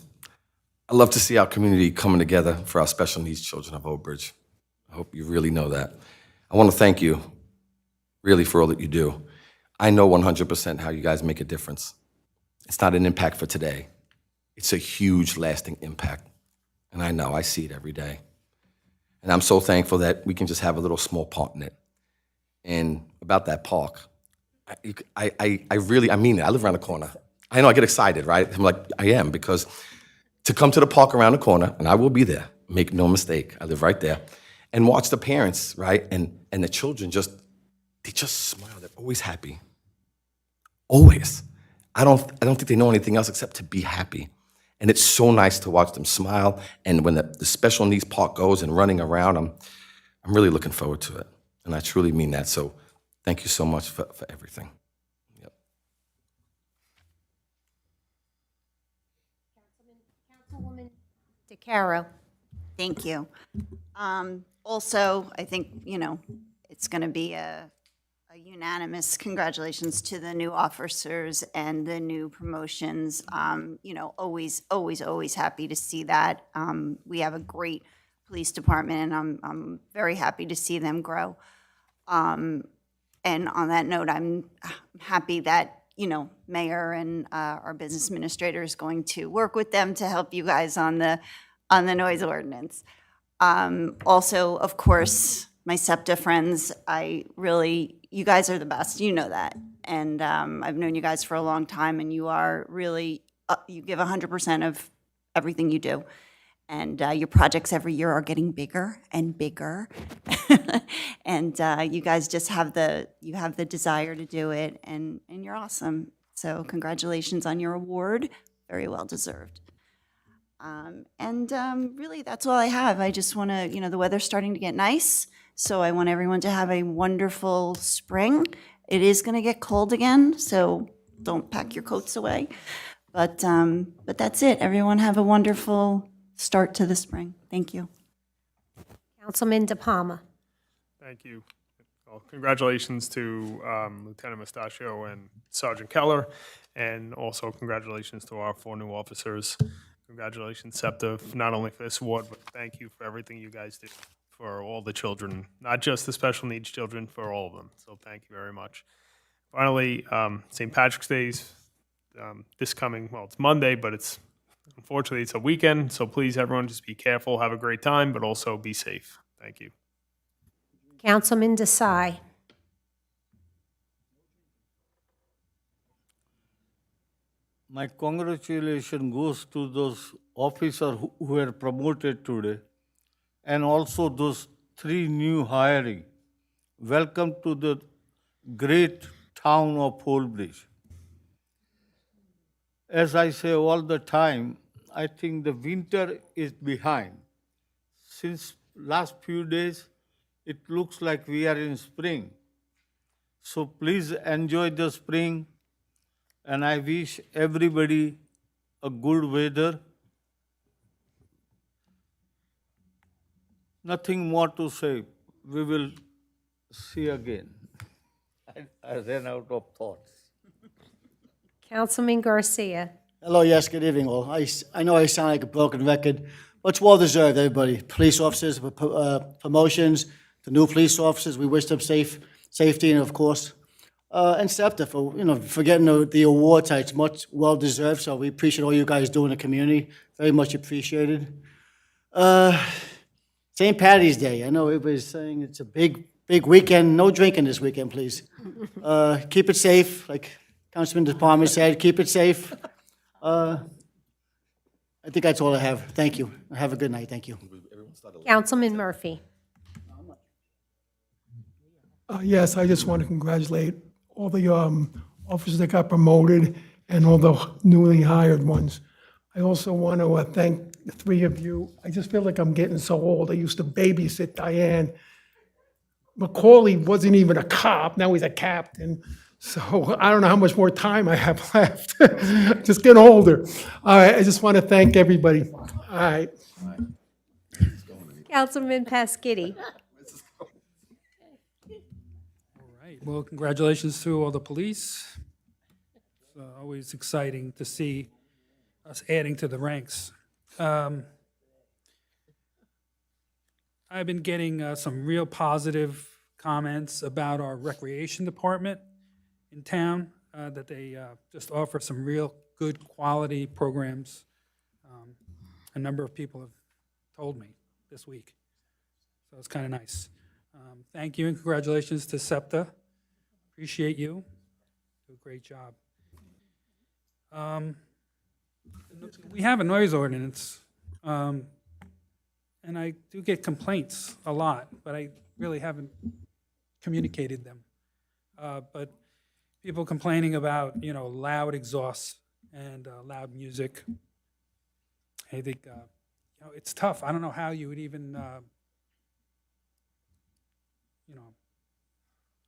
I love to see our community coming together for our special needs children of Old Bridge. I hope you really know that. I want to thank you, really, for all that you do. I know 100% how you guys make a difference. It's not an impact for today. It's a huge, lasting impact. And I know, I see it every day. And I'm so thankful that we can just have a little small part in it. And about that park, I mean it. I live around the corner. I know I get excited, right? I'm like, I am, because to come to the park around the corner, and I will be there, make no mistake, I live right there, and watch the parents, right? And the children they just smile. They're always happy. Always. I don't think they know anything else except to be happy. And it's so nice to watch them smile. And when the special needs park goes and running around, I'm really looking forward to it. And I truly mean that. So thank you so much for everything. Yep. Councilwoman DeCaro. Thank you. Also, I think, it's going to be a unanimous congratulations to the new officers and the new promotions. Always happy to see that. We have a great police department, and I'm very happy to see them grow. And on that note, I'm happy that, Mayor and our business administrator is going to work with them to help you guys on the noise ordinance. Also, of course, my SEPTA friends, you guys are the best, you know that. And I've known you guys for a long time, and you are really, you give 100% of everything you do. And your projects every year are getting bigger and bigger. And you guys just have the desire to do it, and you're awesome. So congratulations on your award, very well deserved. Really, that's all I have. I just want to, the weather's starting to get nice, so I want everyone to have a wonderful spring. It is going to get cold again, so don't pack your coats away. But that's it. Everyone have a wonderful start to the spring. Thank you. Councilman De Palma. Thank you. Well, congratulations to Lieutenant Mustachio and Sergeant Keller, and also congratulations to our 4 new officers. Congratulations, SEPTA, not only for this award, but thank you for everything you guys do for all the children, not just the special needs children, for all of them. So thank you very much. Finally, St. Patrick's Day's this coming, well, it's Monday, but unfortunately it's a weekend. So please, everyone, just be careful, have a great time, but also be safe. Thank you. Councilman Desai. My congratulations goes to those officers who were promoted today, and also those 3 new hiring. Welcome to the great town of Oldbridge. As I say all the time, I think the winter is behind. Since last few days, it looks like we are in spring. So please enjoy the spring, and I wish everybody a good weather. Nothing more to say. We will see again. I ran out of thoughts. Councilman Garcia. Hello, yes, good evening all. I know I sound like a broken record, but it's well deserved, everybody. Police officers, promotions, the new police officers, we wish them safety, and of course, and SEPTA for getting the award tonight. It's much well deserved, so we appreciate all you guys do in the community. Very much appreciated. St. Patty's Day, I know everybody's saying it's a big weekend. No drinking this weekend, please. Keep it safe, like Councilman DePalma said, keep it safe. I think that's all I have. Thank you. Have a good night. Thank you. Councilman Murphy. Yes, I just want to congratulate all the officers that got promoted and all the newly hired ones. I also want to thank the 3 of you. I just feel like I'm getting so old. I used to babysit Diane. Macaulay wasn't even a cop. Now he's a captain. So I don't know how much more time I have left. Just getting older. All right, I just want to thank everybody. All right. Councilman Pasquini. Well, congratulations to all the police. It's always exciting to see us adding to the ranks. I've been getting some real positive comments about our recreation department in town, that they just offer some real good quality programs. A number of people have told me this week, so it's kind of nice. Thank you and congratulations to SEPTA. Appreciate you. Do a great job. We have a noise ordinance, and I do get complaints a lot, but I really haven't communicated them. But people complaining about, loud exhausts and loud music. I think, it's tough. I don't know how you would even,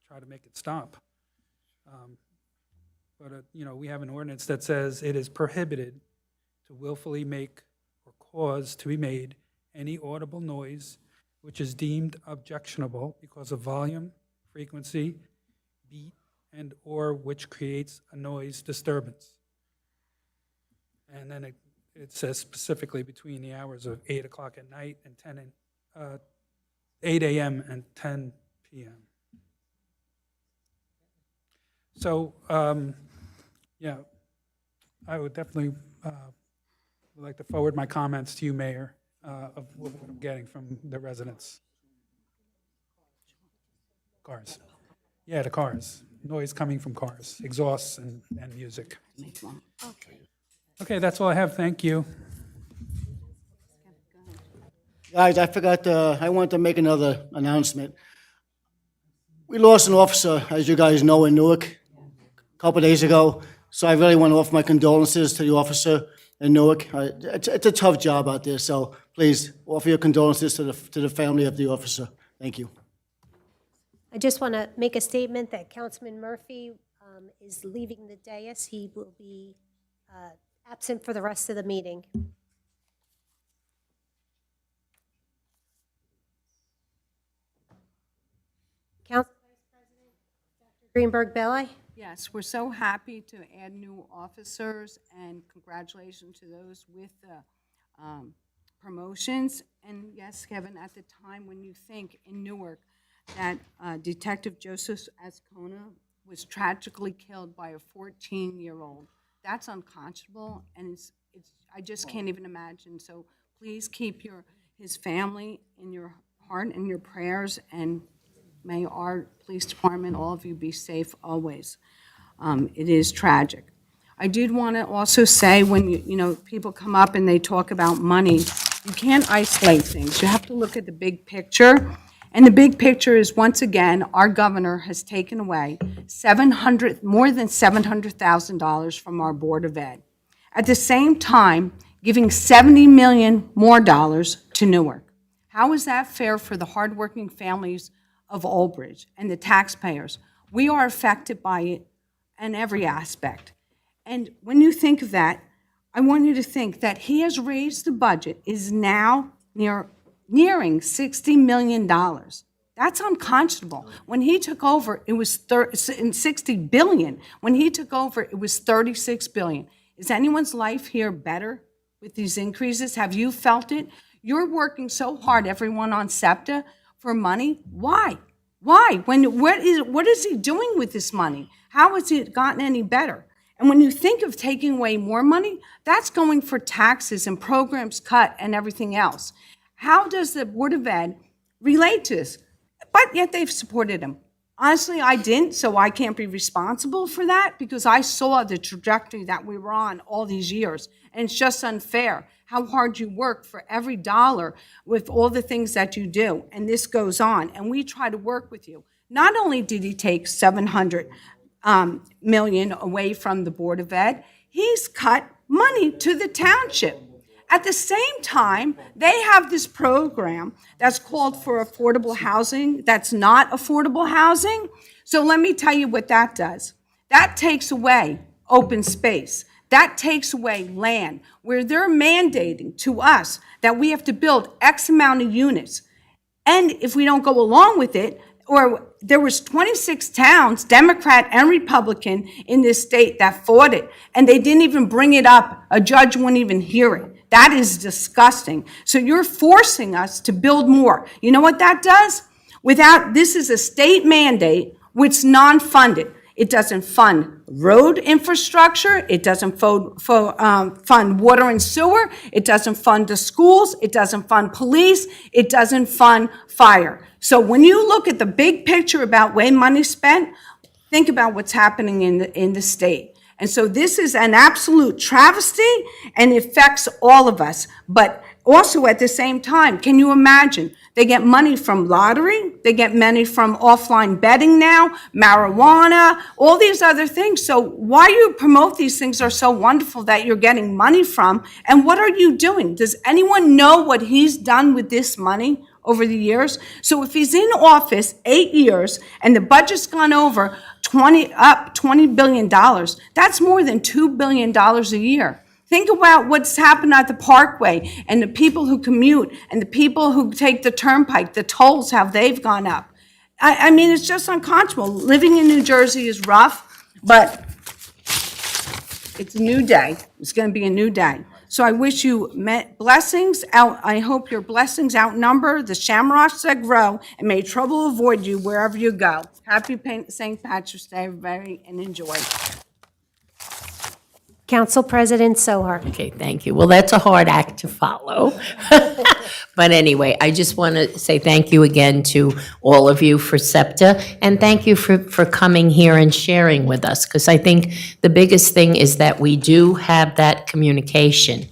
try to make it stop. But we have an ordinance that says it is prohibited to willfully make or cause to be made any audible noise which is deemed objectionable because of volume, frequency, beat, and or which creates a noise disturbance. And then it says specifically between the hours of 8 o'clock at night and 8 a.m. and 10 p.m. So, I would definitely like to forward my comments to you, Mayor, of what I'm getting from the residents. Cars. Yeah, the cars. Noise coming from cars, exhausts and music. Okay, that's all I have. Thank you. Guys, I forgot, I wanted to make another announcement. We lost an officer, as you guys know, in Newark a couple days ago, so I really want to offer my condolences to the officer in Newark. It's a tough job out there, so please offer your condolences to the family of the officer. Thank you. I just want to make a statement that Councilman Murphy is leaving the dais. He will be absent for the rest of the meeting. Council Vice President Dr. Greenberg Belli. Yes, we're so happy to add new officers, and congratulations to those with the promotions. And yes, Kevin, at the time when you think in Newark that Detective Joseph Ascona was tragically killed by a 14-year-old, that's unconscionable, and I just can't even imagine. So please keep his family in your heart and your prayers, and may our police department, all of you, be safe always. It is tragic. I did want to also say, when people come up and they talk about money, you can't isolate things. You have to look at the big picture. And the big picture is, once again, our governor has taken away more than $700,000 from our Board of Ed. At the same time, giving $70 million more to Newark. How is that fair for the hardworking families of Old Bridge and the taxpayers? We are affected by it in every aspect. And when you think of that, I want you to think that he has raised the budget, is now nearing $60 million. That's unconscionable. When he took over, it was $60 billion. When he took over, it was $36 billion. Is anyone's life here better with these increases? Have you felt it? You're working so hard, everyone on SEPTA, for money. Why? Why? What is he doing with this money? How has it gotten any better? And when you think of taking away more money, that's going for taxes and programs cut and everything else. How does the Board of Ed relate to this? But yet they've supported him. Honestly, I didn't, so I can't be responsible for that, because I saw the trajectory that we were on all these years. And it's just unfair how hard you work for every dollar with all the things that you do. And this goes on, and we try to work with you. Not only did he take $700 million away from the Board of Ed, he's cut money to the township. At the same time, they have this program that's called for affordable housing that's not affordable housing. So let me tell you what that does. That takes away open space. That takes away land, where they're mandating to us that we have to build X amount of units. And if we don't go along with it, or there was 26 towns, Democrat and Republican, in this state that fought it, and they didn't even bring it up. A judge wouldn't even hear it. That is disgusting. So you're forcing us to build more. You know what that does? This is a state mandate, which is non-funded. It doesn't fund road infrastructure. It doesn't fund water and sewer. It doesn't fund the schools. It doesn't fund police. It doesn't fund fire. So when you look at the big picture about way money spent, think about what's happening in the state. And so this is an absolute travesty, and it affects all of us. But also at the same time, can you imagine? They get money from lottery. They get money from offline betting now, marijuana, all these other things. So why you promote these things are so wonderful that you're getting money from, and what are you doing? Does anyone know what he's done with this money over the years? So if he's in office 8 years and the budget's gone over $20 billion, that's more than $2 billion a year. Think about what's happened at the Parkway, and the people who commute, and the people who take the turnpike, the tolls, how they've gone up. I mean, it's just unconscionable. Living in New Jersey is rough, but it's a new day. It's going to be a new day. So I wish you blessings out. I hope your blessings outnumber the shamrocks that grow, and may trouble avoid you wherever you go. Happy St. Patrick's Day, everybody, and enjoy. Council President Sohar. Okay, thank you. Well, that's a hard act to follow. But anyway, I just want to say thank you again to all of you for SEPTA, and thank you for coming here and sharing with us, because I think the biggest thing is that we do have that communication.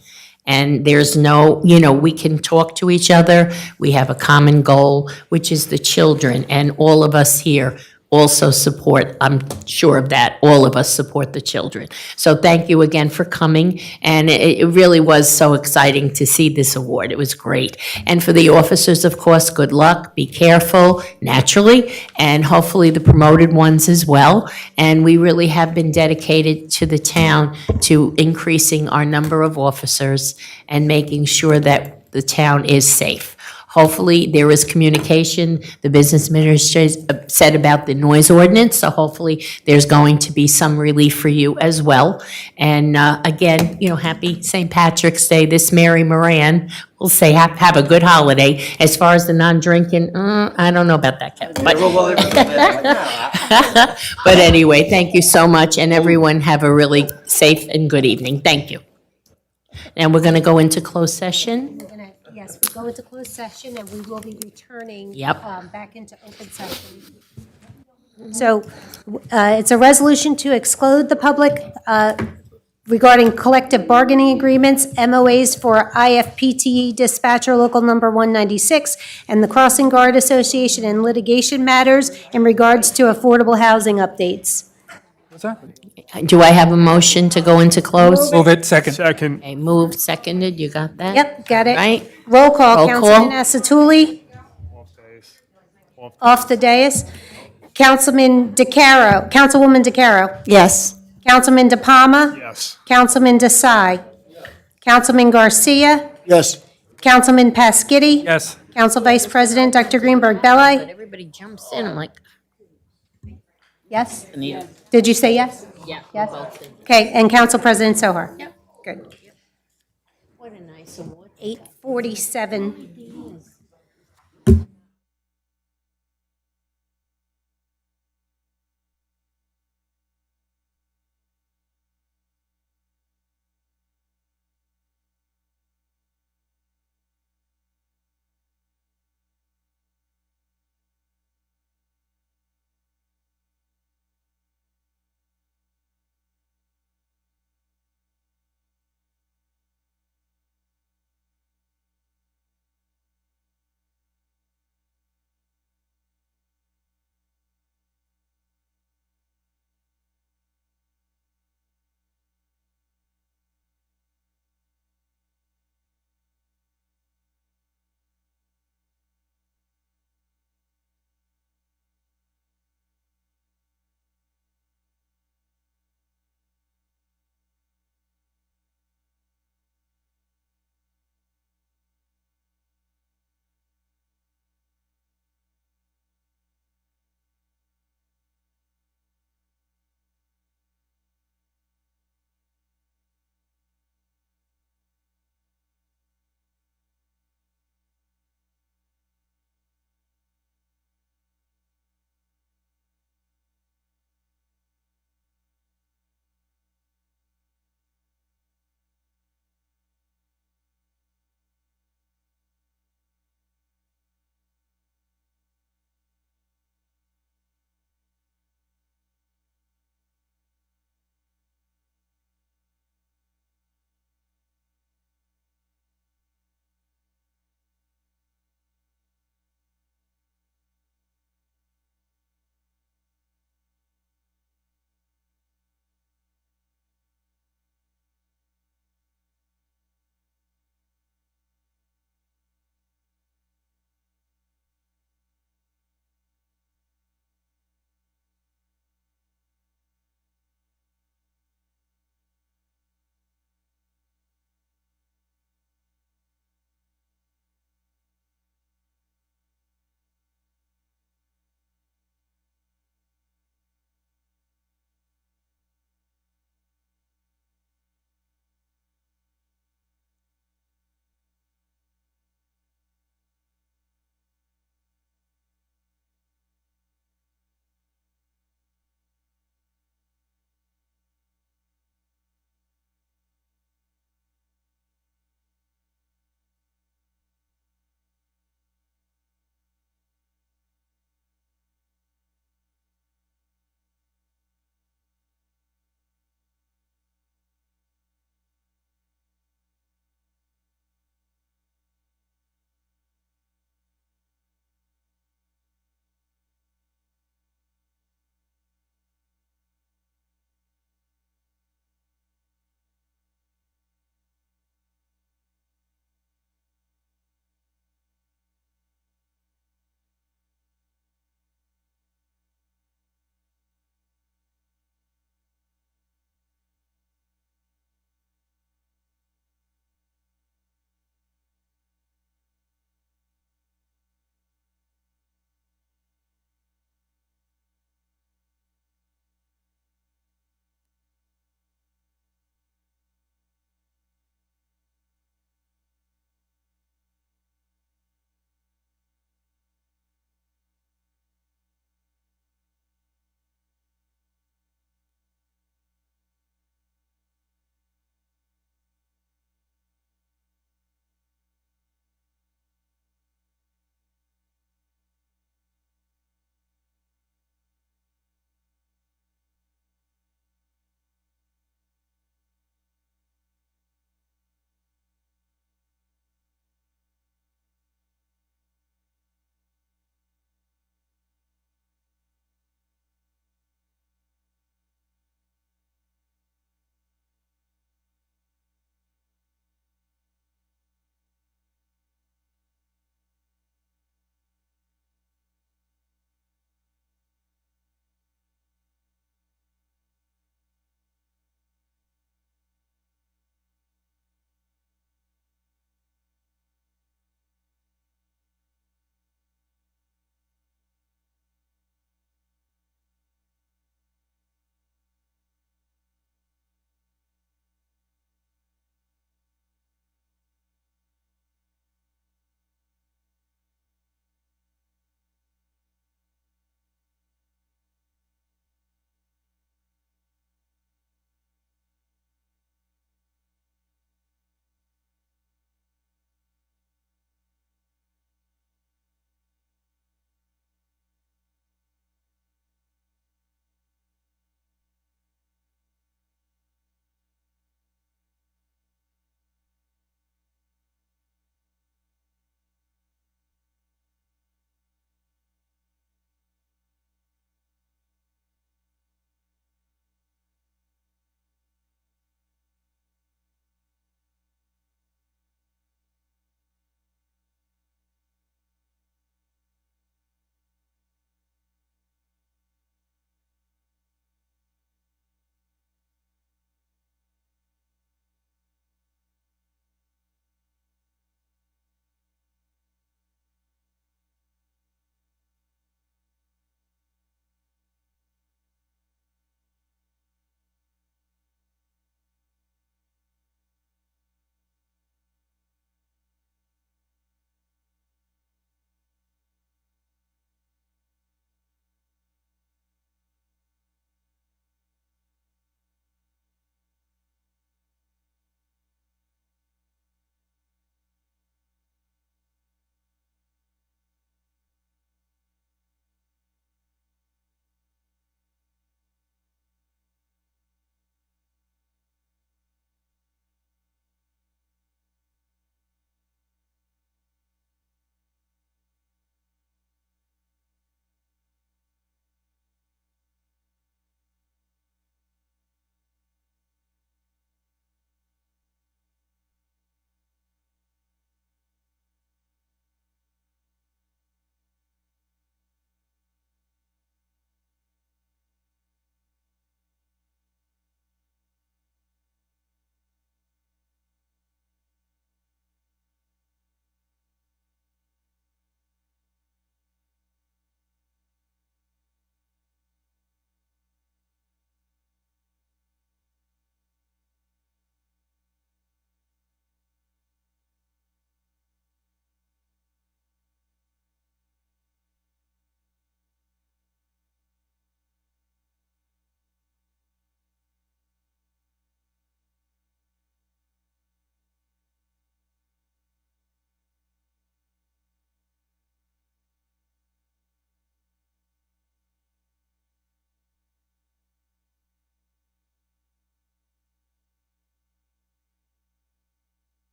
And there's no, we can talk to each other. We have a common goal, which is the children, and all of us here also support, I'm sure of that, all of us support the children. So thank you again for coming, and it really was so exciting to see this award. It was great. And for the officers, of course, good luck, be careful, naturally, and hopefully the promoted ones as well. And we really have been dedicated to the town to increasing our number of officers and making sure that the town is safe. Hopefully, there is communication. The business administrator said about the noise ordinance, so hopefully there's going to be some relief for you as well. And again, happy St. Patrick's Day. This Mary Moran will say have a good holiday. As far as the non-drinking, I don't know about that, Kevin. But anyway, thank you so much, and everyone have a really safe and good evening. Thank you. And we're going to go into closed session. Yes, we go into closed session, and we will be returning back into open session. So it's a resolution to exclude the public regarding collective bargaining agreements, MOAs for IFPTE dispatcher local number 196, and the Crossing Guard Association in litigation matters in regards to affordable housing updates. What's that? Do I have a motion to go into close? Move it, second. Second. Okay, moved, seconded, you got that? Yep, got it. Right? Roll call, Roll Councilman call. Asatuli. Off the dais. Councilman DeCaro, Councilwoman DeCaro. Yes. Councilman DePalma. Yes. Councilman Desai. Councilman Garcia. Yes. Councilman Pasquitti. Yes. Council Vice President Dr. Greenberg Belli. Everybody jumps in, I'm like, Yes? Anita. Did you say yes? Yeah. Yes? Okay, and Council President Sohar? Yep. Good. What a nice award. 8:47.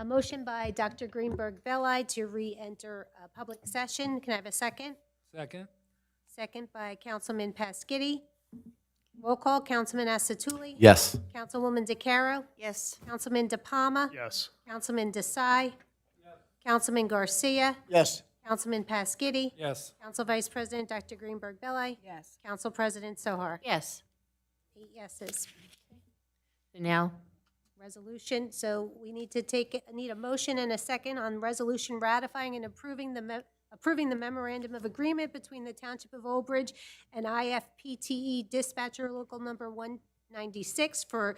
A motion by Dr. Greenberg Belli to re-enter public session. Can I have a second? Second? Second by Councilman Pasquitti. Roll call, Councilman Asatuli? Yes. Councilwoman DeCaro? Yes. Councilman DePalma? Yes. Councilman Desai? Councilman Garcia? Yes. Councilman Pasquitti? Yes. Council Vice President Dr. Greenberg Belli? Yes. Council President Sohar? Yes. 8 yeses. Now, Resolution, so we need a motion and a second on resolution ratifying and approving the memorandum of agreement between the Township of Old Bridge and IFPTE Dispatcher Local Number 196 for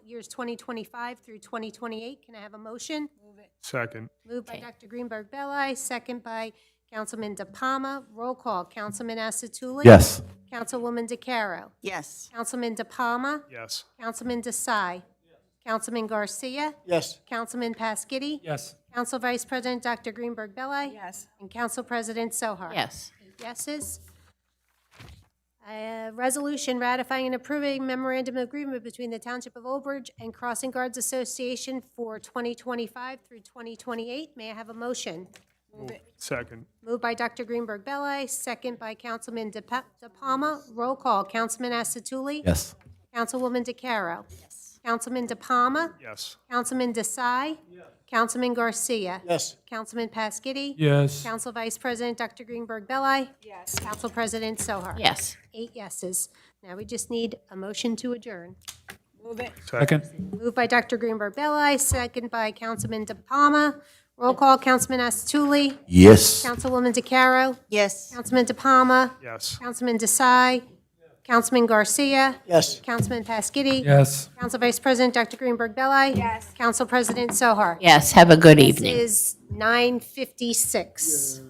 years 2025 through 2028. Can I have a motion? Move it. Second. Moved by Dr. Greenberg Belli, second by Councilman DePalma. Roll call, Councilman Asatuli? Yes. Councilwoman DeCaro? Yes. Councilman DePalma? Yes. Councilman Desai? Councilman Garcia? Yes. Councilman Pasquitti? Yes. Council Vice President Dr. Greenberg Belli? Yes. And Council President Sohar? yes. 8 yeses. Resolution ratifying and approving memorandum of agreement between the Township of Old Bridge and Crossing Guards Association for 2025 through 2028. May I have a motion? Move it. Second. Moved by Dr. Greenberg Belli, second by Councilman DePalma. Roll call, Councilman Asatuli? Yes. Councilwoman DeCaro? Yes. Councilman DePalma? Yes. Councilman Desai? Councilman Garcia? Yes. Councilman Pasquitti? Yes. Council Vice President Dr. Greenberg Belli? Yes. Council President Sohar? Yes. 8 yeses. Now we just need a motion to adjourn. Move it. Second? Moved by Dr. Greenberg Belli, second by Councilman DePalma. Roll call, Councilman Asatuli? Yes. Councilwoman DeCaro? Yes. Councilman DePalma? Yes. Councilman Desai? Councilman Garcia? Yes. Councilman Pasquitti? Yes. Council Vice President Dr. Greenberg Belli? Yes. Council President Sohar? Yes, have a good This evening. is 9:56.